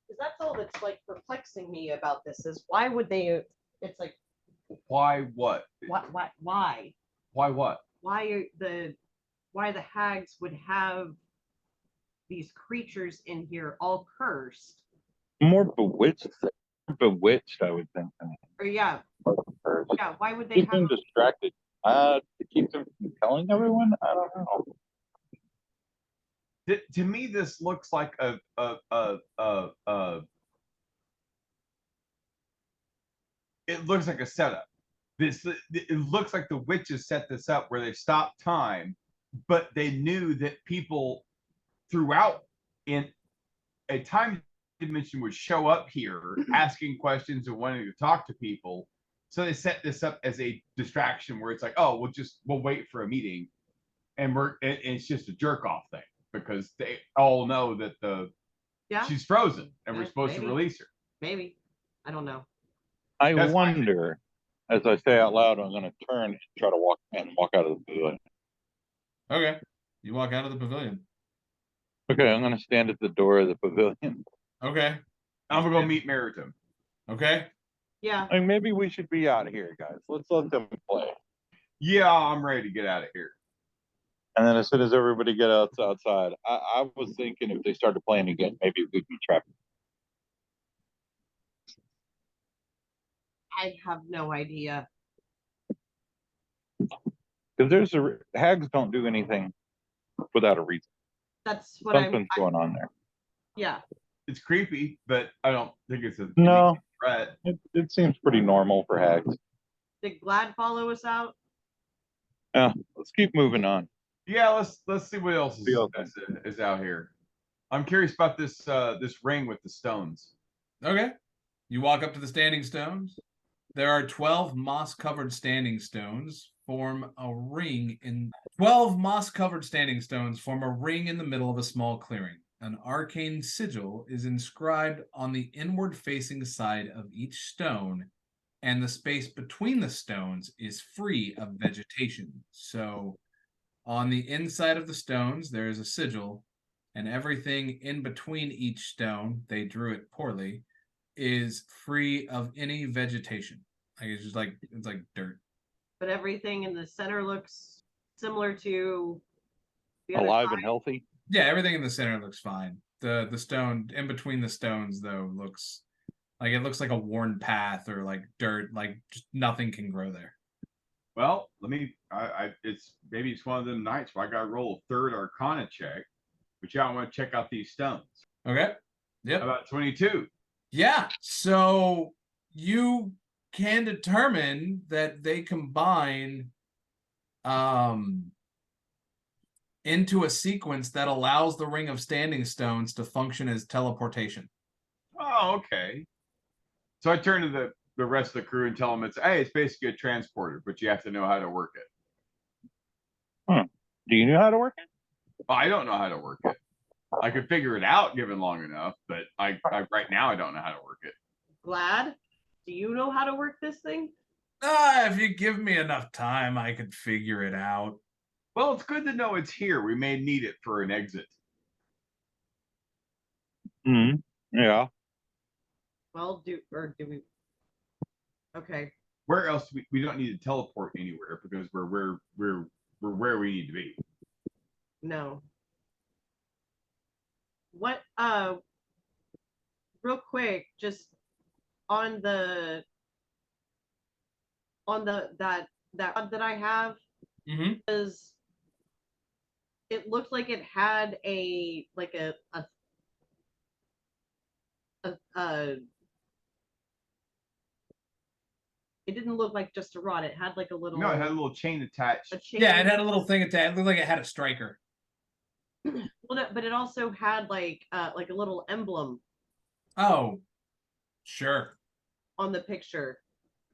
Because that's all that's like perplexing me about this is why would they? It's like
Why what?
why
Why what?
why the hags would have these creatures in here all cursed.
More bewitched, I would think.
Or yeah,
Or
why would they
Keep
have
them distracted. To keep them from telling everyone? I don't know.
To me, this looks like it looks like a setup. It looks like the witches set this up where they stopped time, but they knew that people throughout in a time dimension would show up here asking questions and wanting to talk to people. So they set this up as a distraction where it's like, oh, we'll wait for a meeting, and it's just a jerk off thing because they all know that
Yeah,
she's frozen and we're
Yeah,
supposed to
maybe.
release her.
maybe. I don't know.
I
That's my
wonder, as I say out loud, I'm going to turn and try to walk out of the pavilion.
Okay. You walk out of the pavilion.
Okay, I'm going to stand at the door of the pavilion.
Okay.
I'm gonna go meet Meritum.
Okay.
Yeah,
I mean, maybe we should be out of here, guys. Let's let them play.
Yeah, I'm ready to get out of here.
And then as soon as everybody gets outside, I was thinking if they started playing again, maybe we'd be trapped.
I have no idea.
Because hags don't do anything without a reason.
That's what
Something's going on there.
Yeah.
It's creepy, but I don't think it's a
No,
threat.
it seems pretty normal for hags.
Did Glad follow us out?
Yeah, let's keep moving on.
Yeah, let's see what else
Be okay.
is out here. I'm curious about this ring with the stones.
Okay. You walk up to the standing stones. There are 12 moss-covered standing stones form a ring in 12 moss-covered standing stones form a ring in the middle of a small clearing. An arcane sigil is inscribed on the inward-facing side of each stone, and the space between the stones is free of vegetation. So, on the inside of the stones, there is a sigil, and everything in between each stone, they drew it poorly, is free of any vegetation. Like it's just like it's like dirt.
But everything in the center looks similar to the other
Alive
side.
and healthy.
Yeah, everything in the center looks fine. The stone in between the stones though looks like it looks like a worn path or like dirt, like just nothing can grow there.
Well, let me. Maybe it's one of them nights where I got to roll a third Arcana check, but yeah, I want to check out these stones.
Okay. Yep.
About 22.
Yeah. So you can determine that they combine into a sequence that allows the ring of standing stones to function as teleportation.
Oh, okay. So I turn to the rest of the crew and tell them it's basically a transporter, but you have to know how to work it.
Do you know how to work it?
I don't know how to work it. I could figure it out given long enough, but I right now I don't know how to work it.
Glad? Do you know how to work this thing?
If you give me enough time, I could figure it out.
Well, it's good to know it's here. We may need it for an exit.
Yeah.
Well, do we? Okay.
Where else we don't need to teleport anywhere because we're where we need to be.
No. What? Real quick, just on that rod that I have, because it looked like it had a it didn't look like just a rod. It had like a little.
No, it had a little chain attached.
Yeah, it had a little thing attached. It looked like it had a striker.
Well, no, but it also had like a little emblem.
Oh, sure.
On the picture.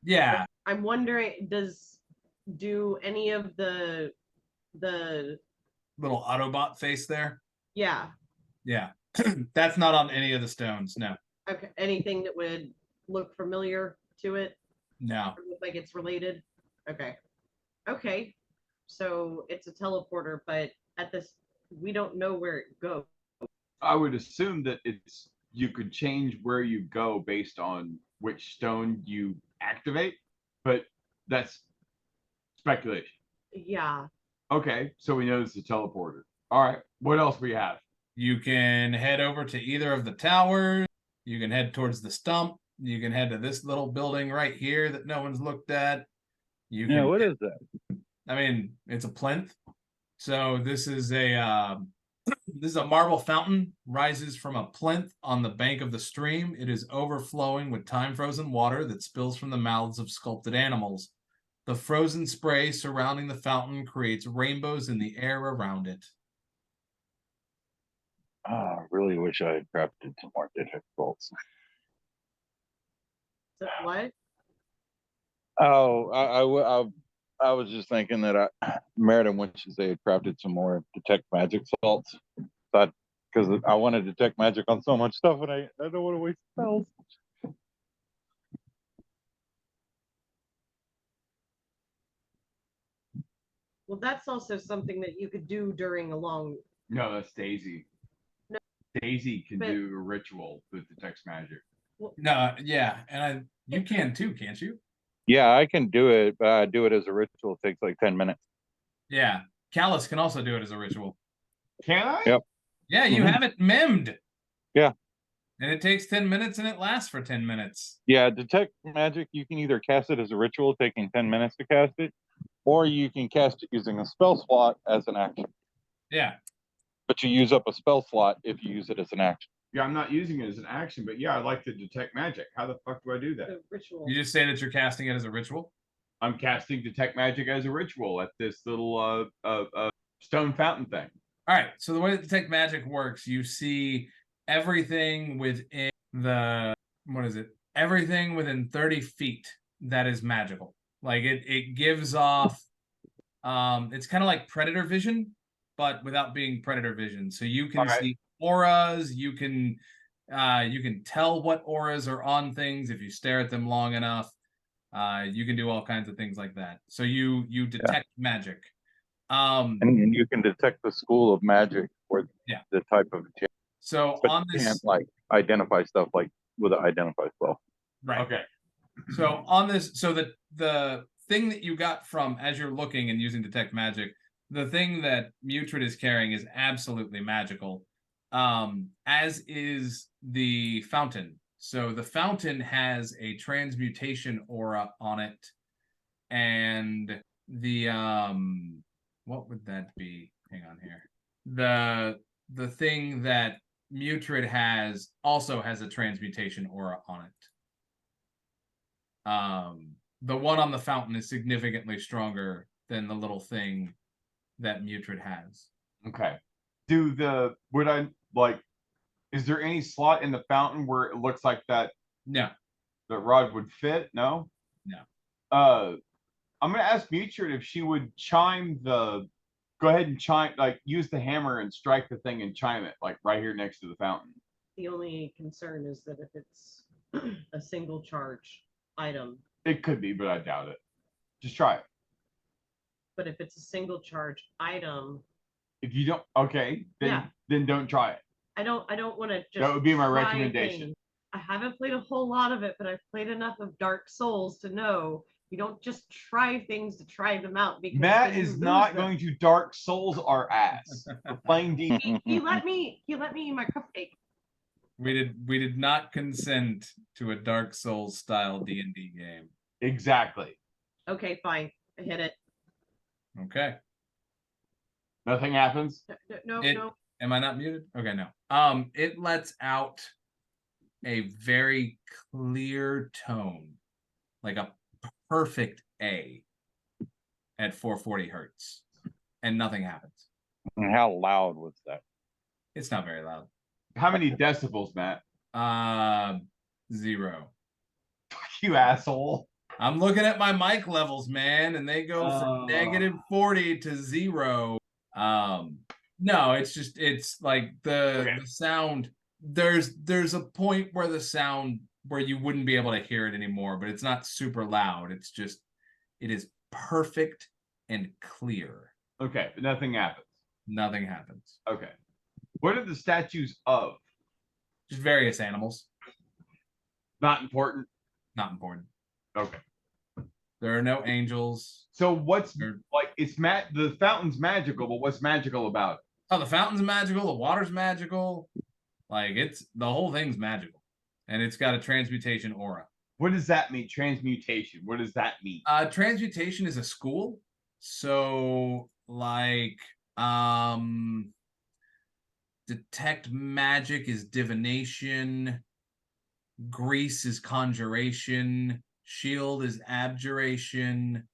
Yeah.
I'm wondering, do any of the
little Autobot face there?
Yeah.
Yeah. That's not on any of the stones, no.
Okay. Anything that would look familiar to it?
No.
Or look like it's related? Okay. Okay. So it's a teleporter, but we don't know where it goes.
I would assume that you could change where you go based on which stone you activate, but that's speculation.
Yeah.
Okay, so we know it's a teleporter. All right, what else we have?
You can head over to either of the towers. You can head towards the stump. You can head to this little building right here that no one's looked at. You
Yeah,
can.
what is that?
I mean, it's a plinth. So this is a this is a marble fountain, rises from a plinth on the bank of the stream. It is overflowing with time-frozen water that spills from the mouths of sculpted animals. The frozen spray surrounding the fountain creates rainbows in the air around it.
Oh, I really wish I had crafted some more detect bolts.
So what?
Oh, I was just thinking that Merida wishes they had crafted some more detect magic salts. But because I want to detect magic on so much stuff, and I don't want to waste spells.
Well, that's also something that you could do during a long.
No, that's Daisy.
No,
Daisy can
but-
do a ritual with detect magic.
No, yeah, and you can too, can't you?
Yeah, I can do it, but I do it as a ritual. It takes like 10 minutes.
Yeah, Callus can also do it as a ritual.
Can I?
Yep.
Yeah, you
Mhm.
have it mimed.
Yeah.
And it takes 10 minutes and it lasts for 10 minutes.
Yeah, detect magic, you can either cast it as a ritual, taking 10 minutes to cast it, or you can cast it using a spell slot as an action.
Yeah.
But you use up a spell slot if you use it as an action.
Yeah, I'm not using it as an action, but yeah, I'd like to detect magic. How the fuck do I do that?
The ritual.
You just say that you're casting it as a ritual.
I'm casting detect magic as a ritual at this little stone fountain thing.
All right. So the way that detect magic works, you see everything within the what is it? Everything within 30 feet that is magical. Like it gives off it's kind of like predator vision, but without being predator vision. So you can
All right.
see auras, you can tell what auras are on things if you stare at them long enough. You can do all kinds of things like that. So you detect magic.
And you can detect the school of magic or
Yeah.
the type of attack,
So
but
on
you
this,
can't like identify stuff like with an identify spell.
right.
Okay.
So on this, so the thing that you got from as you're looking and using detect magic, the thing that Mutrid is carrying is absolutely magical. As is the fountain. So the fountain has a transmutation aura on it, and the what would that be? Hang on here. The thing that Mutrid has also has a transmutation aura on it. The one on the fountain is significantly stronger than the little thing that Mutrid has.
Okay. Is there any slot in the fountain where it looks like that
No.
the rod would fit? No?
No.
I'm gonna ask Mutrid if she would go ahead and chime, like use the hammer and strike the thing and chime it, like right here next to the fountain.
The only concern is that if it's a single charge item,
It could be, but I doubt it. Just try it.
but if it's a single charge item,
If you don't, okay, then don't try it.
I don't want to just.
That would be my
try
recommendation.
things. I haven't played a whole lot of it, but I've played enough of Dark Souls to know you don't just try things to try them out. Because
Matt
then you
is
lose
not
them.
going to Dark Souls our ass for playing D.
He let me eat my cupcake.
We did not consent to a Dark Souls style D&D game.
Exactly.
Okay, fine. I hit it.
Okay.
Nothing happens.
No.
Am I not muted? Okay, no. It lets out a very clear tone, like a perfect A at 440 hertz, and nothing happens.
And how loud was that?
It's not very loud.
How many decibels, Matt?
0.
You asshole.
I'm looking at my mic levels, man, and they go from -40 to 0. No, it's like the sound. There's a point where the sound where you wouldn't be able to hear it anymore, but it's not super loud. It is perfect and clear.
Okay, but nothing happens.
Nothing happens.
Okay. What are the statues of?
Just various animals.
Not important.
Not important.
Okay.
There are no angels.
So what's
Or-
like the fountain's magical, but what's magical about it?
Oh, the fountain's magical. The water's magical. Like the whole thing's magical, and it's got a transmutation aura.
What does that mean? Transmutation. What does that mean?
Transmutation is a school. So like detect magic is divination, grease is conjuration, shield is abjuration.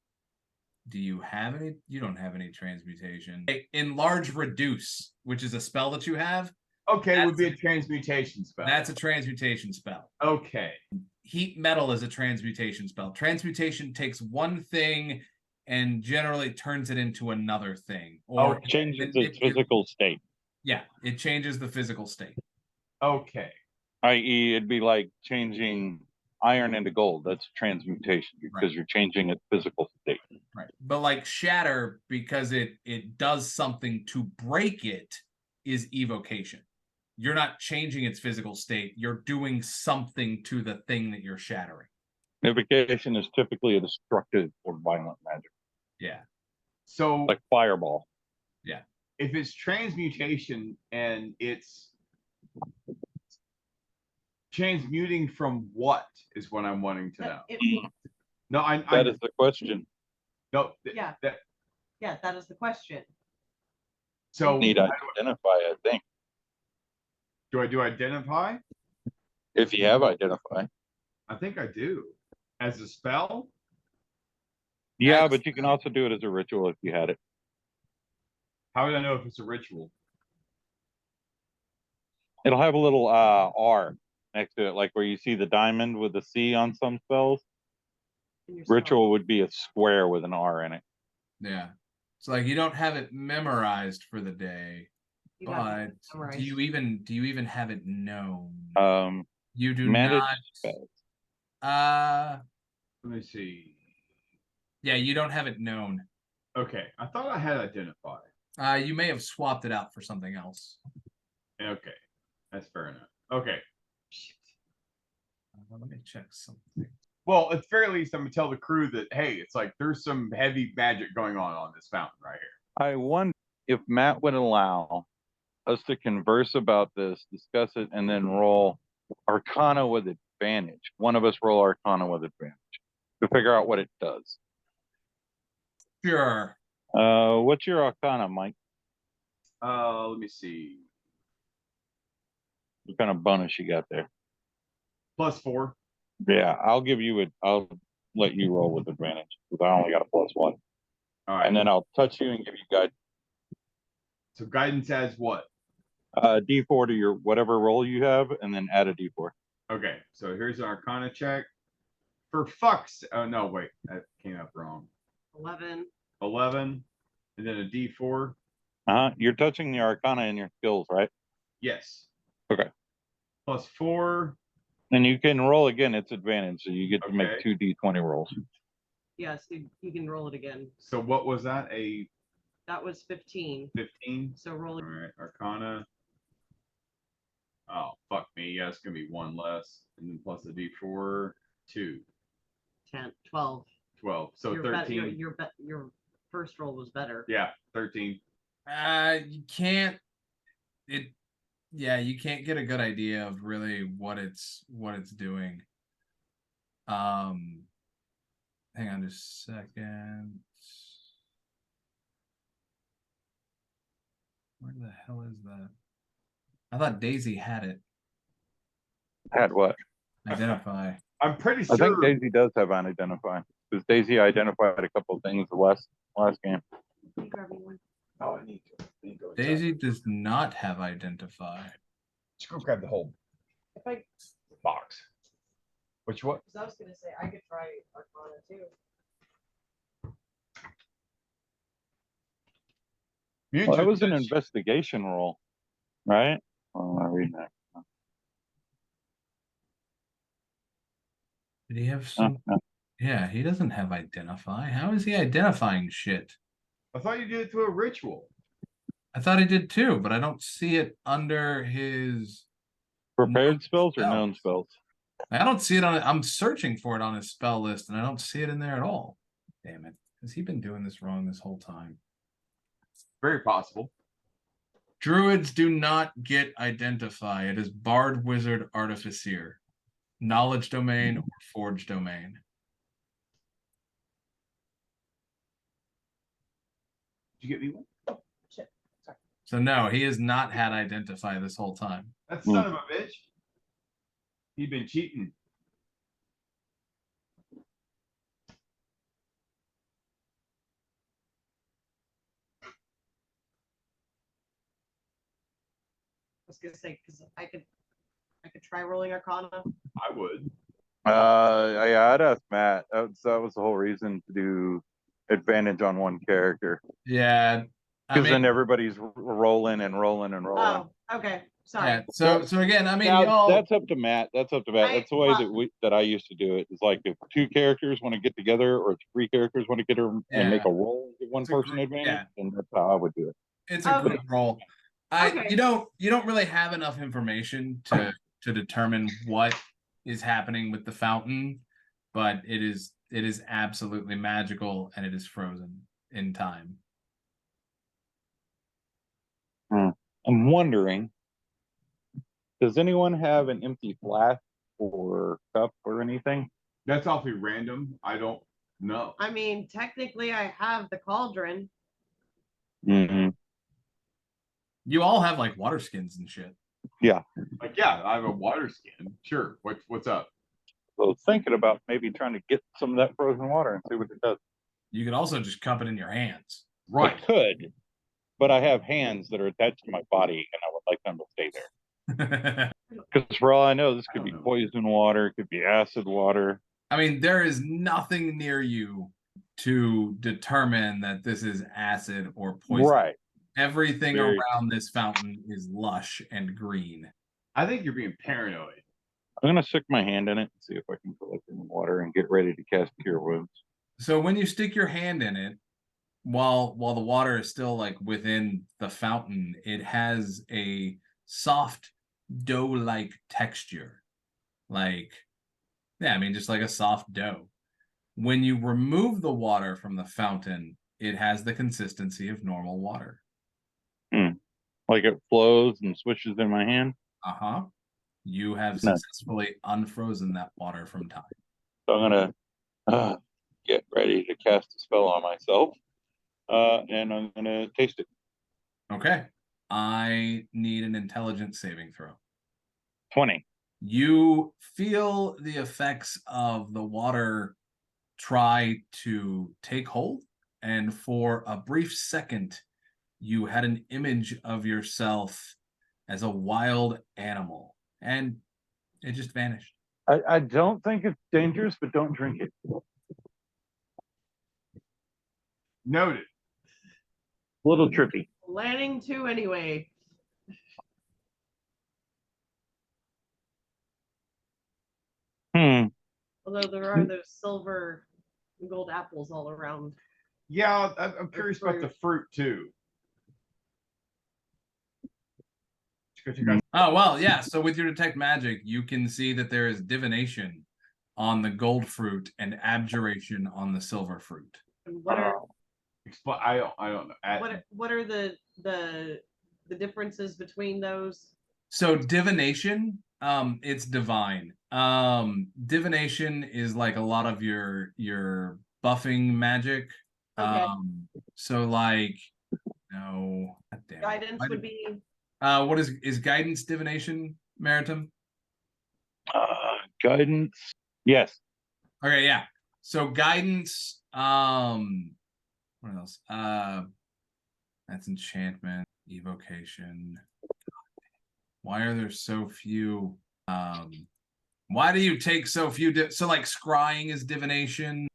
Do you have any? You don't have any transmutation. Enlarge reduce, which is a spell that you have.
Okay, would be a transmutation spell.
That's a transmutation spell.
Okay.
Heat metal is a transmutation spell. Transmutation takes one thing and generally turns it into another thing. Or
changes its physical state.
Yeah, it changes the physical state.
Okay.
I.e., it'd be like changing iron into gold. That's transmutation because you're changing its physical state.
Right. But like shatter, because it does something to break it, is evocation. You're not changing its physical state. You're doing something to the thing that you're shattering.
Evocation is typically a destructive or violent magic.
Yeah.
So
like fireball.
Yeah.
If it's transmutation and it's transmuting from what is what I'm wanting to know. No,
That is the question.
No,
Yeah. That is the question.
So
you need to identify, I think.
Do I do identify?
If you have identify.
I think I do. As a spell?
Yeah, but you can also do it as a ritual if you had it.
How would I know if it's a ritual?
It'll have a little R next to it, like where you see the diamond with the C on some spells. Ritual would be a square with an R in it.
Yeah. It's like you don't have it memorized for the day, but do you even have it known? You do not.
Spells.
Let me see.
Yeah, you don't have it known.
Okay, I thought I had identify.
You may have swapped it out for something else.
Okay, that's fair enough. Okay.
Let me check something.
Well, at the very least, I'm gonna tell the crew that hey, it's like there's some heavy magic going on this fountain right here.
I wonder if Matt would allow us to converse about this, discuss it, and then roll Arcana with advantage. One of us roll Arcana with advantage to figure out what it does.
Sure.
What's your Arcana, Mike?
Let me see.
What kind of bonus you got there?
+4.
Yeah, I'll let you roll with advantage because I only got a +1.
All right.
And then I'll touch you and give you guidance.
So guidance adds what?
D4 to your whatever roll you have, and then add a D4.
Okay, so here's an Arcana check. For fuck's oh no, wait, that came up wrong.
11.
11, and then a D4.
You're touching the Arcana in your skills, right?
Yes.
Okay.
+4.
And you can roll again. It's advantage, so you get to make
Okay.
2 D20 rolls.
Yes, you can roll it again.
So what was that?
That was 15.
15?
So roll
All
it.
right, Arcana. Oh, fuck me. Yeah, it's going to be 1 less. And then plus a D4, 2.
10, 12.
12. So
Your
13.
your first roll was better.
Yeah, 13.
You can't. You can't get a good idea of really what it's doing. Hang on just a second. Where the hell is that? I thought Daisy had it.
Had what?
Identify.
I'm pretty sure.
I think Daisy does have an identify because Daisy identified a couple of things the last game.
Can you grab me one?
Oh, I need to.
Daisy does not have identify.
Just go grab the whole
If I,
box. Which what?
because I was gonna say I could try Arcana too.
Well, that was an investigation roll, right? Oh, I'm reading that.
Did he have some? Yeah, he doesn't have identify. How is he identifying shit?
I thought you did it through a ritual.
I thought he did too, but I don't see it under his
Prepared spells or known spells?
I don't see it on it. I'm searching for it on his spell list, and I don't see it in there at all. Damn it. Has he been doing this wrong this whole time?
Very possible.
Druids do not get identify. It is Bard, Wizard, Artificer. knowledge domain, or forge domain.
Did you get me one?
So no, he has not had identify this whole time.
That son of a bitch. He been cheating.
I was gonna say because I could try rolling Arcana.
I would.
Yeah, I'd ask Matt. That was the whole reason to do advantage on one character.
Yeah, I
Because
mean,
then everybody's rolling and rolling and rolling.
Oh, okay. Sorry.
yeah. So again, I mean,
Now,
y'all.
that's up to Matt. That's up to Matt. That's the way
well-
that I used to do it. It's like if two characters want to get together or three characters want to get and make a roll, give one
It's a
person
group-
advantage,
yeah.
and that's how I would do it.
It's a
Okay.
group roll.
Okay.
You don't really have enough information to determine what is happening with the fountain, but it is absolutely magical and it is frozen in time.
I'm wondering, does anyone have an empty flask or cup or anything?
That's awfully random. I don't know.
I mean, technically, I have the cauldron.
Mm-hmm.
You all have like water skins and shit.
Like, yeah, I have a water skin. Sure. What's up?
So I was thinking about maybe trying to get some of that frozen water and see what it does.
You could also just cup it in your hands.
Right.
I could, but I have hands that are attached to my body, and I would like them to stay there. Because for all I know, this could be poison water, it could be acid water.
I mean, there is nothing near you to determine that this is acid or poison.
Right.
Everything
Very
around this fountain is lush and green.
I think you're being paranoid.
I'm gonna stick my hand in it and see if I can collect any water and get ready to cast Cure Wounds.
So when you stick your hand in it, while the water is still like within the fountain, it has a soft dough-like texture. Like, yeah, I mean, just like a soft dough. When you remove the water from the fountain, it has the consistency of normal water.
Like it flows and swishes in my hand.
Uh-huh. You have
No.
successfully unfrozen that water from time.
So I'm gonna get ready to cast a spell on myself. And I'm gonna taste it.
Okay. I need an intelligence saving throw.
20.
You feel the effects of the water try to take hold, and for a brief second, you had an image of yourself as a wild animal, and it just vanished.
I don't think it's dangerous, but don't drink it.
Noted.
A little trippy.
Planning to anyway. Although there are those silver and gold apples all around.
Yeah, I'm curious about the fruit too. Because you guys,
Oh, well, yeah. So with your detect magic, you can see that there is divination on the gold fruit and abjuration on the silver fruit.
And what are
explain. I don't know.
what are the differences between those?
So divination, it's divine. Divination is like a lot of your buffing magic.
Okay.
So like, no, God damn it.
Guidance would be
What is guidance divination, Maritim?
Guidance. Yes.
Okay, yeah. So guidance, what else? That's enchantment, evocation. Why are there so few? Why do you take so few? So like scrying is divination.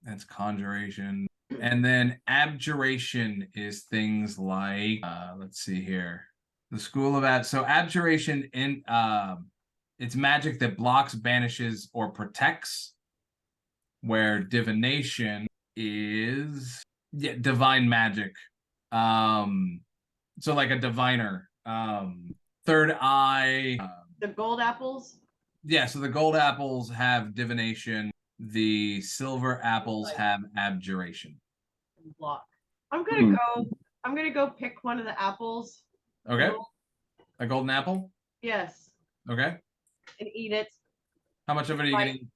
That's conjuration. And then abjuration is things like let's see here. The school of so abjuration in it's magic that blocks, banishes, or protects, where divination is divine magic. So like a diviner. Third eye.
the gold apples.
Yeah, so the gold apples have divination. The silver apples have abjuration.
Block. I'm gonna go pick one of the apples.
Okay. A golden apple?
Yes.
Okay.
and eat it.
How much of it are you
Bite.
gonna eat?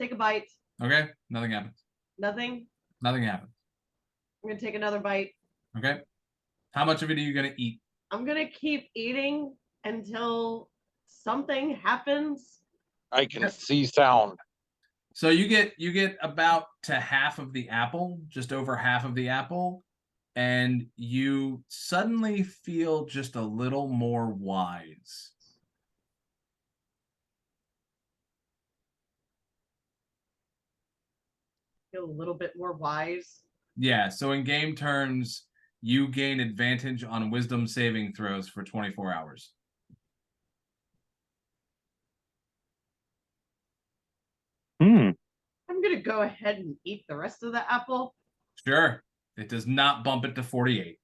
Take a bite.
Okay, nothing happens.
Nothing.
Nothing happens.
I'm gonna take another bite.
Okay. How much of it are you gonna eat?
I'm gonna keep eating until something happens.
I can see sound.
So you get about to half of the apple, just over half of the apple, and you suddenly feel just a little more wise.
Feel a little bit more wise.
Yeah, so in game terms, you gain advantage on wisdom saving throws for 24 hours.
I'm gonna go ahead and eat the rest of the apple.
Sure. It does not bump it to 48.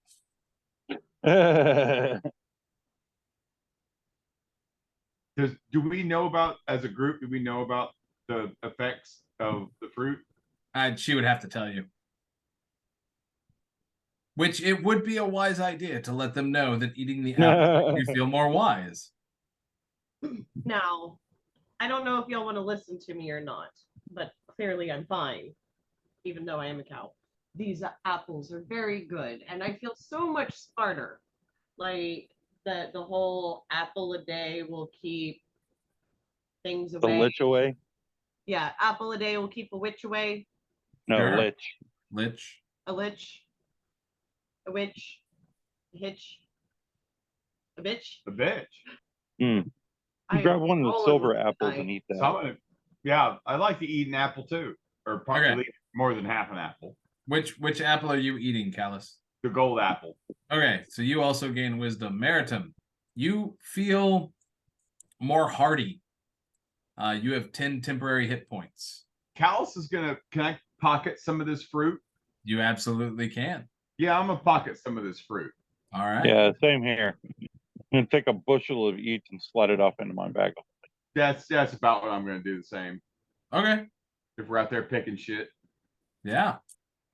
Do we know about, as a group, do we know about the effects of the fruit?
She would have to tell you. Which it would be a wise idea to let them know that eating the apple makes you feel more wise.
Now, I don't know if y'all want to listen to me or not, but clearly I'm fine, even though I am a cow. These apples are very good, and I feel so much smarter. Like the whole apple a day will keep things
The
away.
lich away?
Yeah, apple a day will keep a witch away.
No,
Sure.
lich.
Lich.
A lich, a witch, a hitch, a bitch.
The bitch.
You
I
grab one of the
rolling
silver
with
apples
tonight.
and eat that.
So I'm gonna, yeah, I like to eat an apple too, or probably more than half an apple.
Which apple are you eating, Callus?
The gold apple.
Okay, so you also gain wisdom. Maritim, you feel more hardy. You have 10 temporary hit points.
Callus is gonna. Can I pocket some of this fruit?
You absolutely can.
Yeah, I'm gonna pocket some of this fruit.
All right.
Yeah, same here. I'm gonna take a bushel of each and slide it off into my bag.
That's about what I'm gonna do. The same.
Okay.
If we're out there picking shit.
Yeah.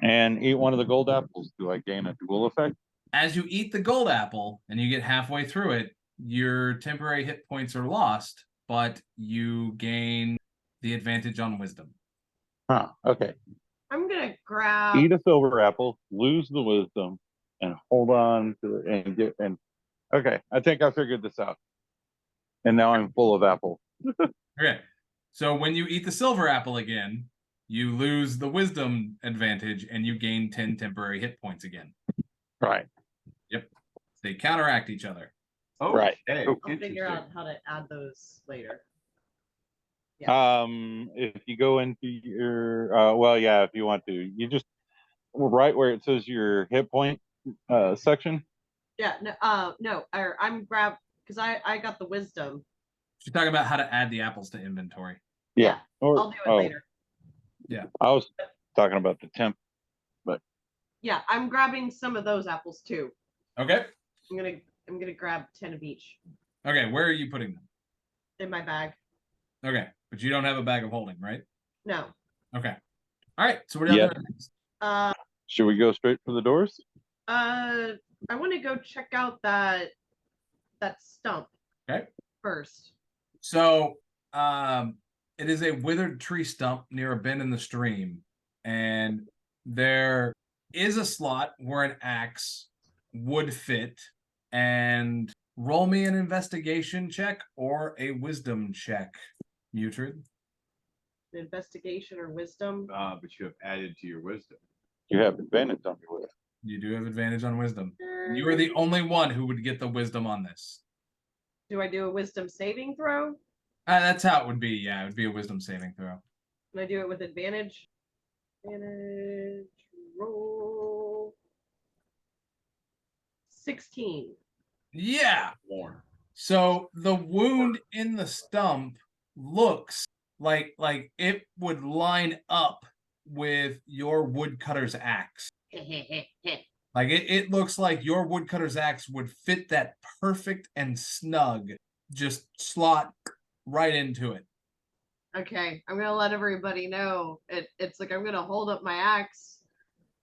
And eat one of the gold apples. Do I gain a dual effect?
As you eat the gold apple and you get halfway through it, your temporary hit points are lost, but you gain the advantage on wisdom.
Huh. Okay.
I'm gonna grab.
Eat a silver apple, lose the wisdom, and hold on to it and okay. I think I figured this out. And now I'm full of apple.
Okay. So when you eat the silver apple again, you lose the wisdom advantage and you gain 10 temporary hit points again.
Right.
Yep. They counteract each other.
Oh,
Right.
Hey,
I'll figure out how to add those later.
If you go into your well, yeah, if you want to, you just right where it says your hit point section.
Yeah, no, I'm because I got the wisdom.
She's talking about how to add the apples to inventory.
Yeah. Or,
I'll do it later.
Yeah.
I was talking about the temp.
Yeah, I'm grabbing some of those apples too.
Okay.
I'm gonna grab 10 of each
Okay, where are you putting them?
in my bag.
Okay, but you don't have a bag of holding, right?
No.
Okay. All right, so what are you
Yep.
doing next?
Should we go straight for the doors?
I want to go check out that stump.
Okay.
First.
So, it is a withered tree stump near a bend in the stream, and there is a slot where an axe would fit. And roll me an investigation check or a wisdom check, Mutrid.
An investigation or wisdom.
But you have added to your wisdom.
You have advantage on your wisdom.
You do have advantage on wisdom. You are the only one who would get the wisdom on this.
Do I do a wisdom saving throw?
That's how it would be. Yeah, it would be a wisdom saving throw.
Can I do it with advantage? Advantage roll 16.
Yeah.
Warm.
So the wound in the stump looks like it would line up with your woodcutter's axe. Like it looks like your woodcutter's axe would fit that perfect and snug, just slot right into it.
Okay, I'm gonna let everybody know. It's like I'm gonna hold up my axe.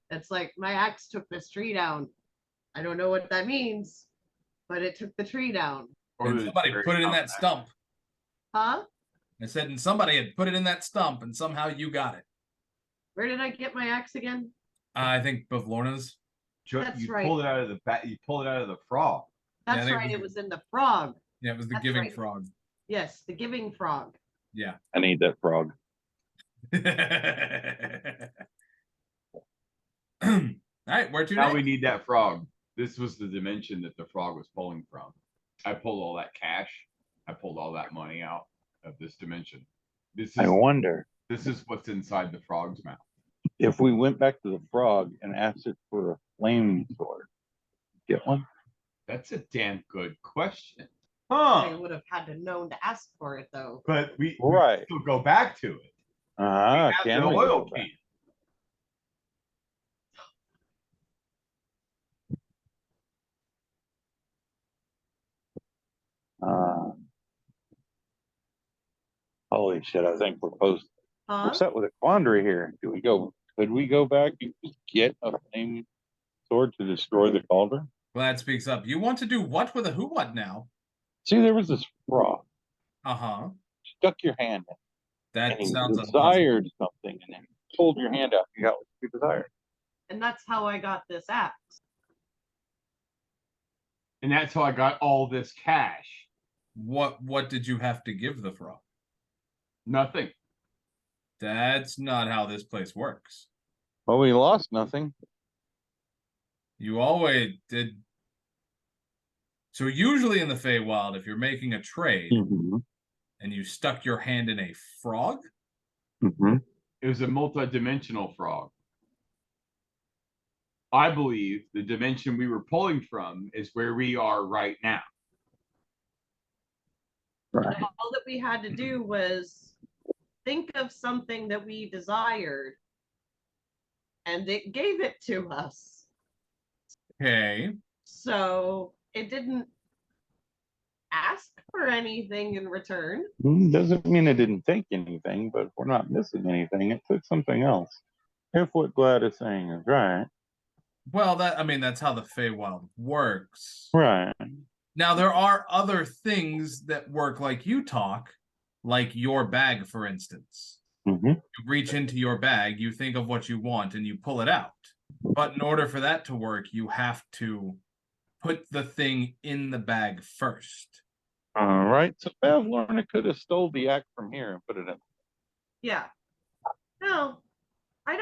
It's like my axe took this tree down. I don't know what that means, but it took the tree down.
Or
And
the
somebody
very
put it in
top
that
act.
stump.
Huh?
I said, and somebody had put it in that stump, and somehow you got it.
Where did I get my axe again?
I think Bavlorna's.
That's
You
right.
pulled it out of the bat. You pulled it out of the frog.
Yeah, I
That's
think
right.
it
It
was-
was in the frog.
Yeah, it was the
That's
giving
right.
frog.
Yes, the giving frog.
Yeah.
I need that frog.
All right, where to
Now
next?
we need that frog. This was the dimension that the frog was pulling from. I pulled all that cash. I pulled all that money out of this dimension.
I wonder
This is what's inside the frog's mouth.
if we went back to the frog and asked it for a flame sword, get one?
That's a damn good question.
I
Huh?
would have had to known to ask for it though.
But we
Right.
still go back to it.
Ah,
We have
can
the
we?
oil
go back?
can.
Uh, holy shit! I think we're
Huh?
set with a quandary here. Do we go? Could we go back and just get a flame sword to destroy the cauldron?
Glad speaks up. You want to do what with a who what now?
See, there was this frog.
Uh-huh.
Stuck your hand in,
That
and you
sounds unpleasant.
desired something, and then pulled your hand out. You got what you desired.
And that's how I got this axe.
And that's how I got all this cash.
What did you have to give the frog?
Nothing.
That's not how this place works.
Well, we lost nothing.
You always did. So usually in the Feywild, if you're making a trade
Mm-hmm.
and you stuck your hand in a frog,
Mm-hmm.
It was a multi-dimensional frog. I believe the dimension we were pulling from is where we are right now.
Right.
All that we had to do was think of something that we desired, and it gave it to us.
okay.
So it didn't ask for anything in return.
Doesn't mean it didn't take anything, but if we're not missing anything, it took something else. If what Glad is saying is right.
Well, that's how the Feywild works.
Right.
Now there are other things that work like you talk, like your bag, for instance.
Mm-hmm.
You reach into your bag, you think of what you want, and you pull it out. But in order for that to work, you have to put the thing in the bag first.
All right. So Bev Lorna could have stole the axe from here and put it in.
Yeah. No, I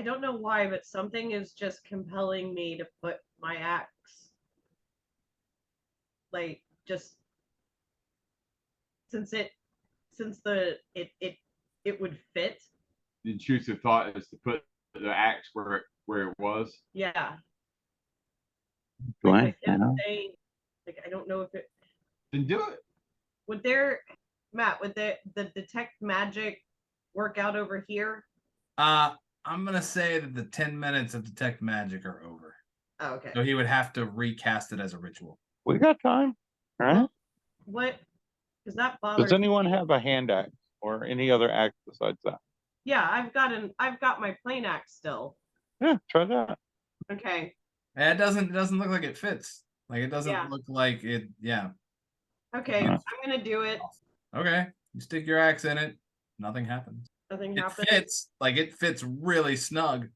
don't know why, but something is just compelling me to put my axe. Like, just since it would fit.
The intrusive thought is to put the axe where it was.
Yeah.
Do
Like
I?
him
know.
saying, like, I don't know if it
Then do it.
would the detect magic work out over here?
I'm gonna say that the 10 minutes of detect magic are over.
Oh, okay.
So he would have to recast it as a ritual.
We got time. All right.
What? Because that bothers.
Does anyone have a hand axe or any other axe besides that?
Yeah, I've got my plain axe still.
Yeah, try that.
Okay.
And it doesn't look like it fits. Like it doesn't
Yeah.
look like it. Yeah.
Okay, I'm gonna do it.
Okay. You stick your axe in it. Nothing happens.
Nothing
It
happened.
fits. Like it fits really snug.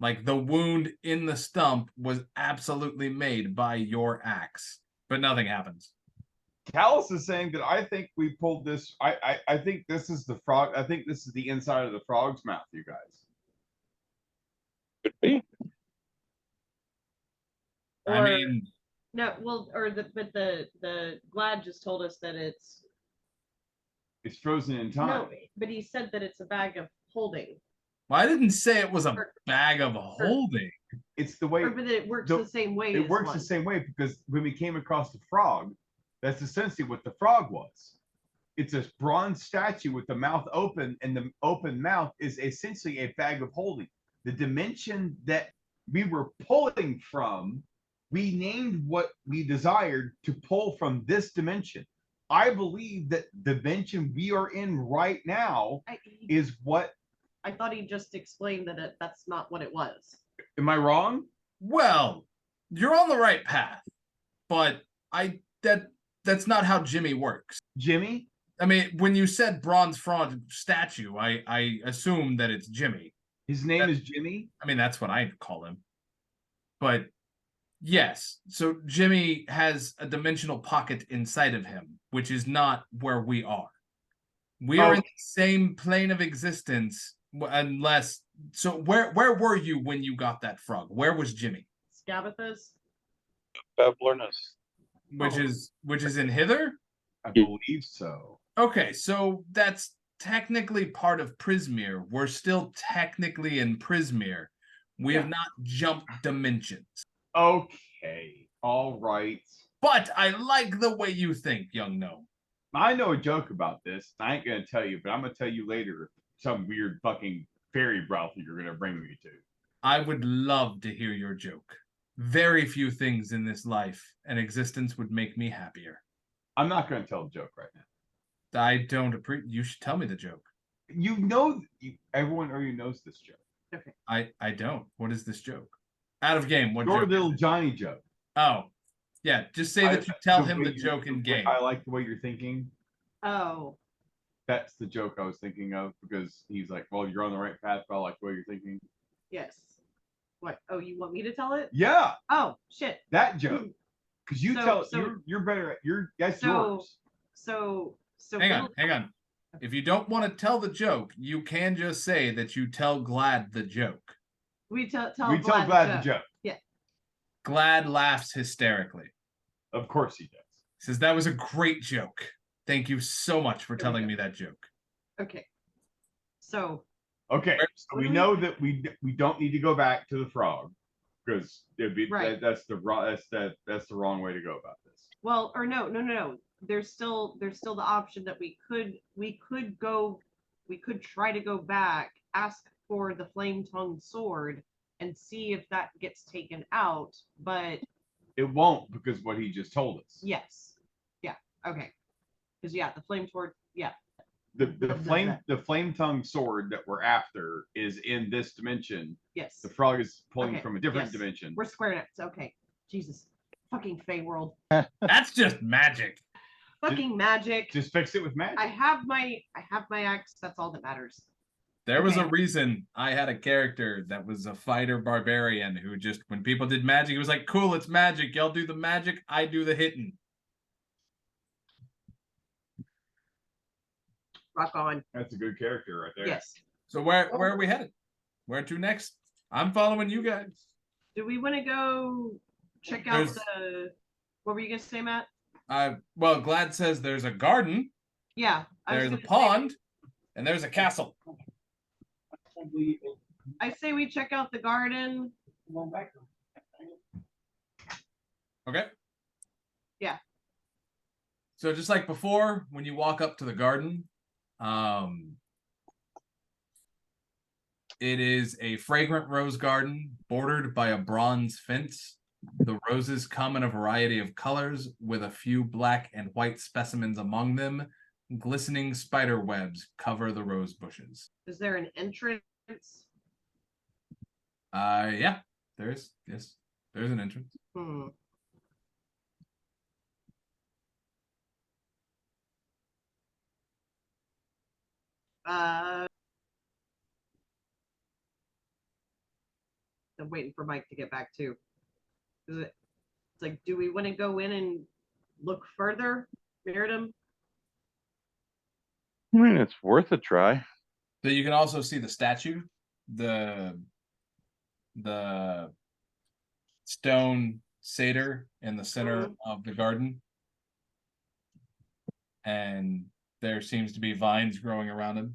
Like the wound in the stump was absolutely made by your axe, but nothing happens.
Callus is saying that I think we pulled this. I think this is the frog. I think this is the inside of the frog's mouth, you guys.
Could be.
I
Or-
mean,
No, well, the Glad just told us that it's
It's frozen in time.
no, but he said that it's a bag of holding,
well, I didn't say it was a
Or-
bag of holding.
It's the way
or but it works
the-
the same way.
it
as
works
one.
the same way, because when we came across the frog, that's essentially what the frog was. It's a bronze statue with the mouth open, and the open mouth is essentially a bag of holding. The dimension that we were pulling from, we named what we desired to pull from this dimension. I believe that the dimension we are in right now is what.
I thought he just explained that that's not what it was.
Am I wrong?
Well, you're on the right path, but That's not how Jimmy works.
Jimmy?
I mean, when you said bronze frog statue, I assume that it's Jimmy.
His name is Jimmy?
I mean, that's what I call him. But yes, so Jimmy has a dimensional pocket inside of him, which is not where we are. We are in the same plane of existence, unless. So where were you when you got that frog? Where was Jimmy?
Scabatha's.
Bevlerness.
Which is in Hither?
I believe so.
Okay, so that's technically part of Prismere. We're still technically in Prismere. We have not jumped dimensions.
Okay. All right.
But I like the way you think, young gnome.
I know a joke about this. I ain't gonna tell you, but I'm gonna tell you later some weird fucking fairy brothel you're gonna bring me to.
I would love to hear your joke. Very few things in this life and existence would make me happier.
I'm not gonna tell the joke right now.
I don't appreciate. You should tell me the joke.
You know, everyone already knows this joke.
Okay.
I don't. What is this joke? Out of game. What
Your
joke?
little Johnny joke.
Oh, yeah. Just say that you tell him the joke in game.
I like the way you're thinking.
Oh.
That's the joke I was thinking of because he's like, well, you're on the right path, but I like the way you're thinking.
Yes. What? Oh, you want me to tell it?
Yeah.
Oh, shit.
That joke. Because you
So-
you're better at that's
So-
yours.
So
Hang on. If you don't want to tell the joke, you can just say that you tell Glad the joke.
we tell
Glad the joke.
Glad laughs hysterically.
Of course he does.
Says that was a great joke. Thank you so much for
There we
telling
go.
me that joke.
Okay. So
Okay, so we know that we don't need to go back to the frog because it'd be
Right.
that's the wrong way to go about this.
well, or no. There's still the option that we could try to go back, ask for the flame-tongued sword, and see if that gets taken out. But
It won't because what he just told us.
yes, yeah, okay, because the flame sword, yeah,
The flame tongue sword that we're after is in this dimension.
yes,
The frog is pulling
Okay,
from a different
yes.
dimension.
we're squaring it. Okay, Jesus, fucking Fey world,
That's just magic.
fucking magic.
Just fix it with magic.
I have my axe. That's all that matters.
There was a
Okay.
reason I had a character that was a fighter barbarian who just, when people did magic, it was like, cool, it's magic. Y'all do the magic, I do the hitting.
Rock on.
That's a good character right there.
Yes.
So where are we headed? Where to next? I'm following you guys.
Do we want to go check out
There's-
what were you gonna say, Matt?
Well, Glad says there's a garden,
Yeah.
there's a pond, and there's a castle.
I say we check out the garden.
Okay.
Yeah.
So just like before, when you walk up to the garden, it is a fragrant rose garden bordered by a bronze fence. The roses come in a variety of colors, with a few black and white specimens among them. Glistening spider webs cover the rose bushes.
Is there an entrance?
Yeah, there's an entrance.
I'm waiting for Mike to get back too. It's like, do we want to go in and look further, Miriam?
I mean, it's worth a try.
So you can also see the statue, the stone satyr in the center of the garden. And there seems to be vines growing around him.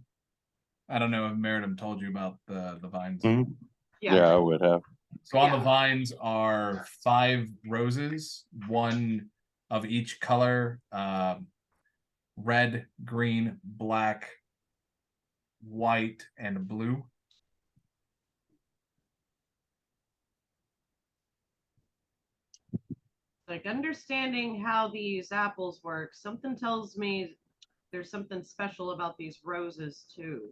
I don't know if Meridim told you about the vines.
Mhm. Yeah, I would have.
So on the vines are 5 roses, one of each color, red, green, black, white, and blue.
Like, understanding how these apples work, something tells me there's something special about these roses too.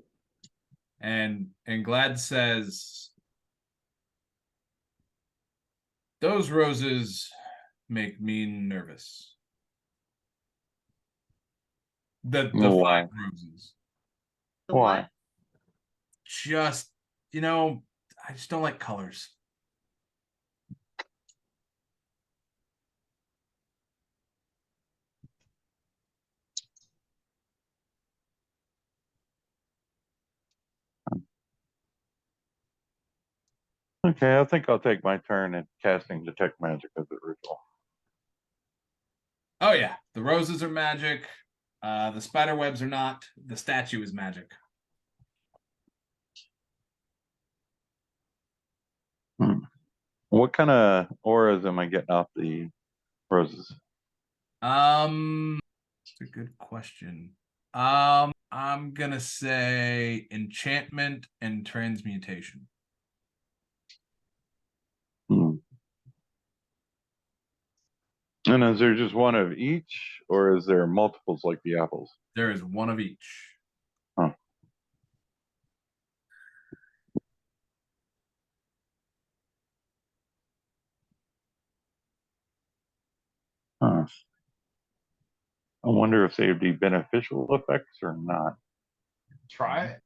And Glad says, those roses make me nervous. The
Why?
5 roses.
The
Why?
what?
Just I just don't like colors.
Okay, I think I'll take my turn at casting Detect Magic as a ritual.
Oh yeah, the roses are magic. The spider webs are not. The statue is magic.
What kind of auras am I getting off the roses?
It's a good question. I'm gonna say enchantment and transmutation.
Hmm. And is there just one of each, or is there multiples like the apples?
There is one of each.
Huh. Huh. I wonder if they'd be beneficial effects or not.
Try it.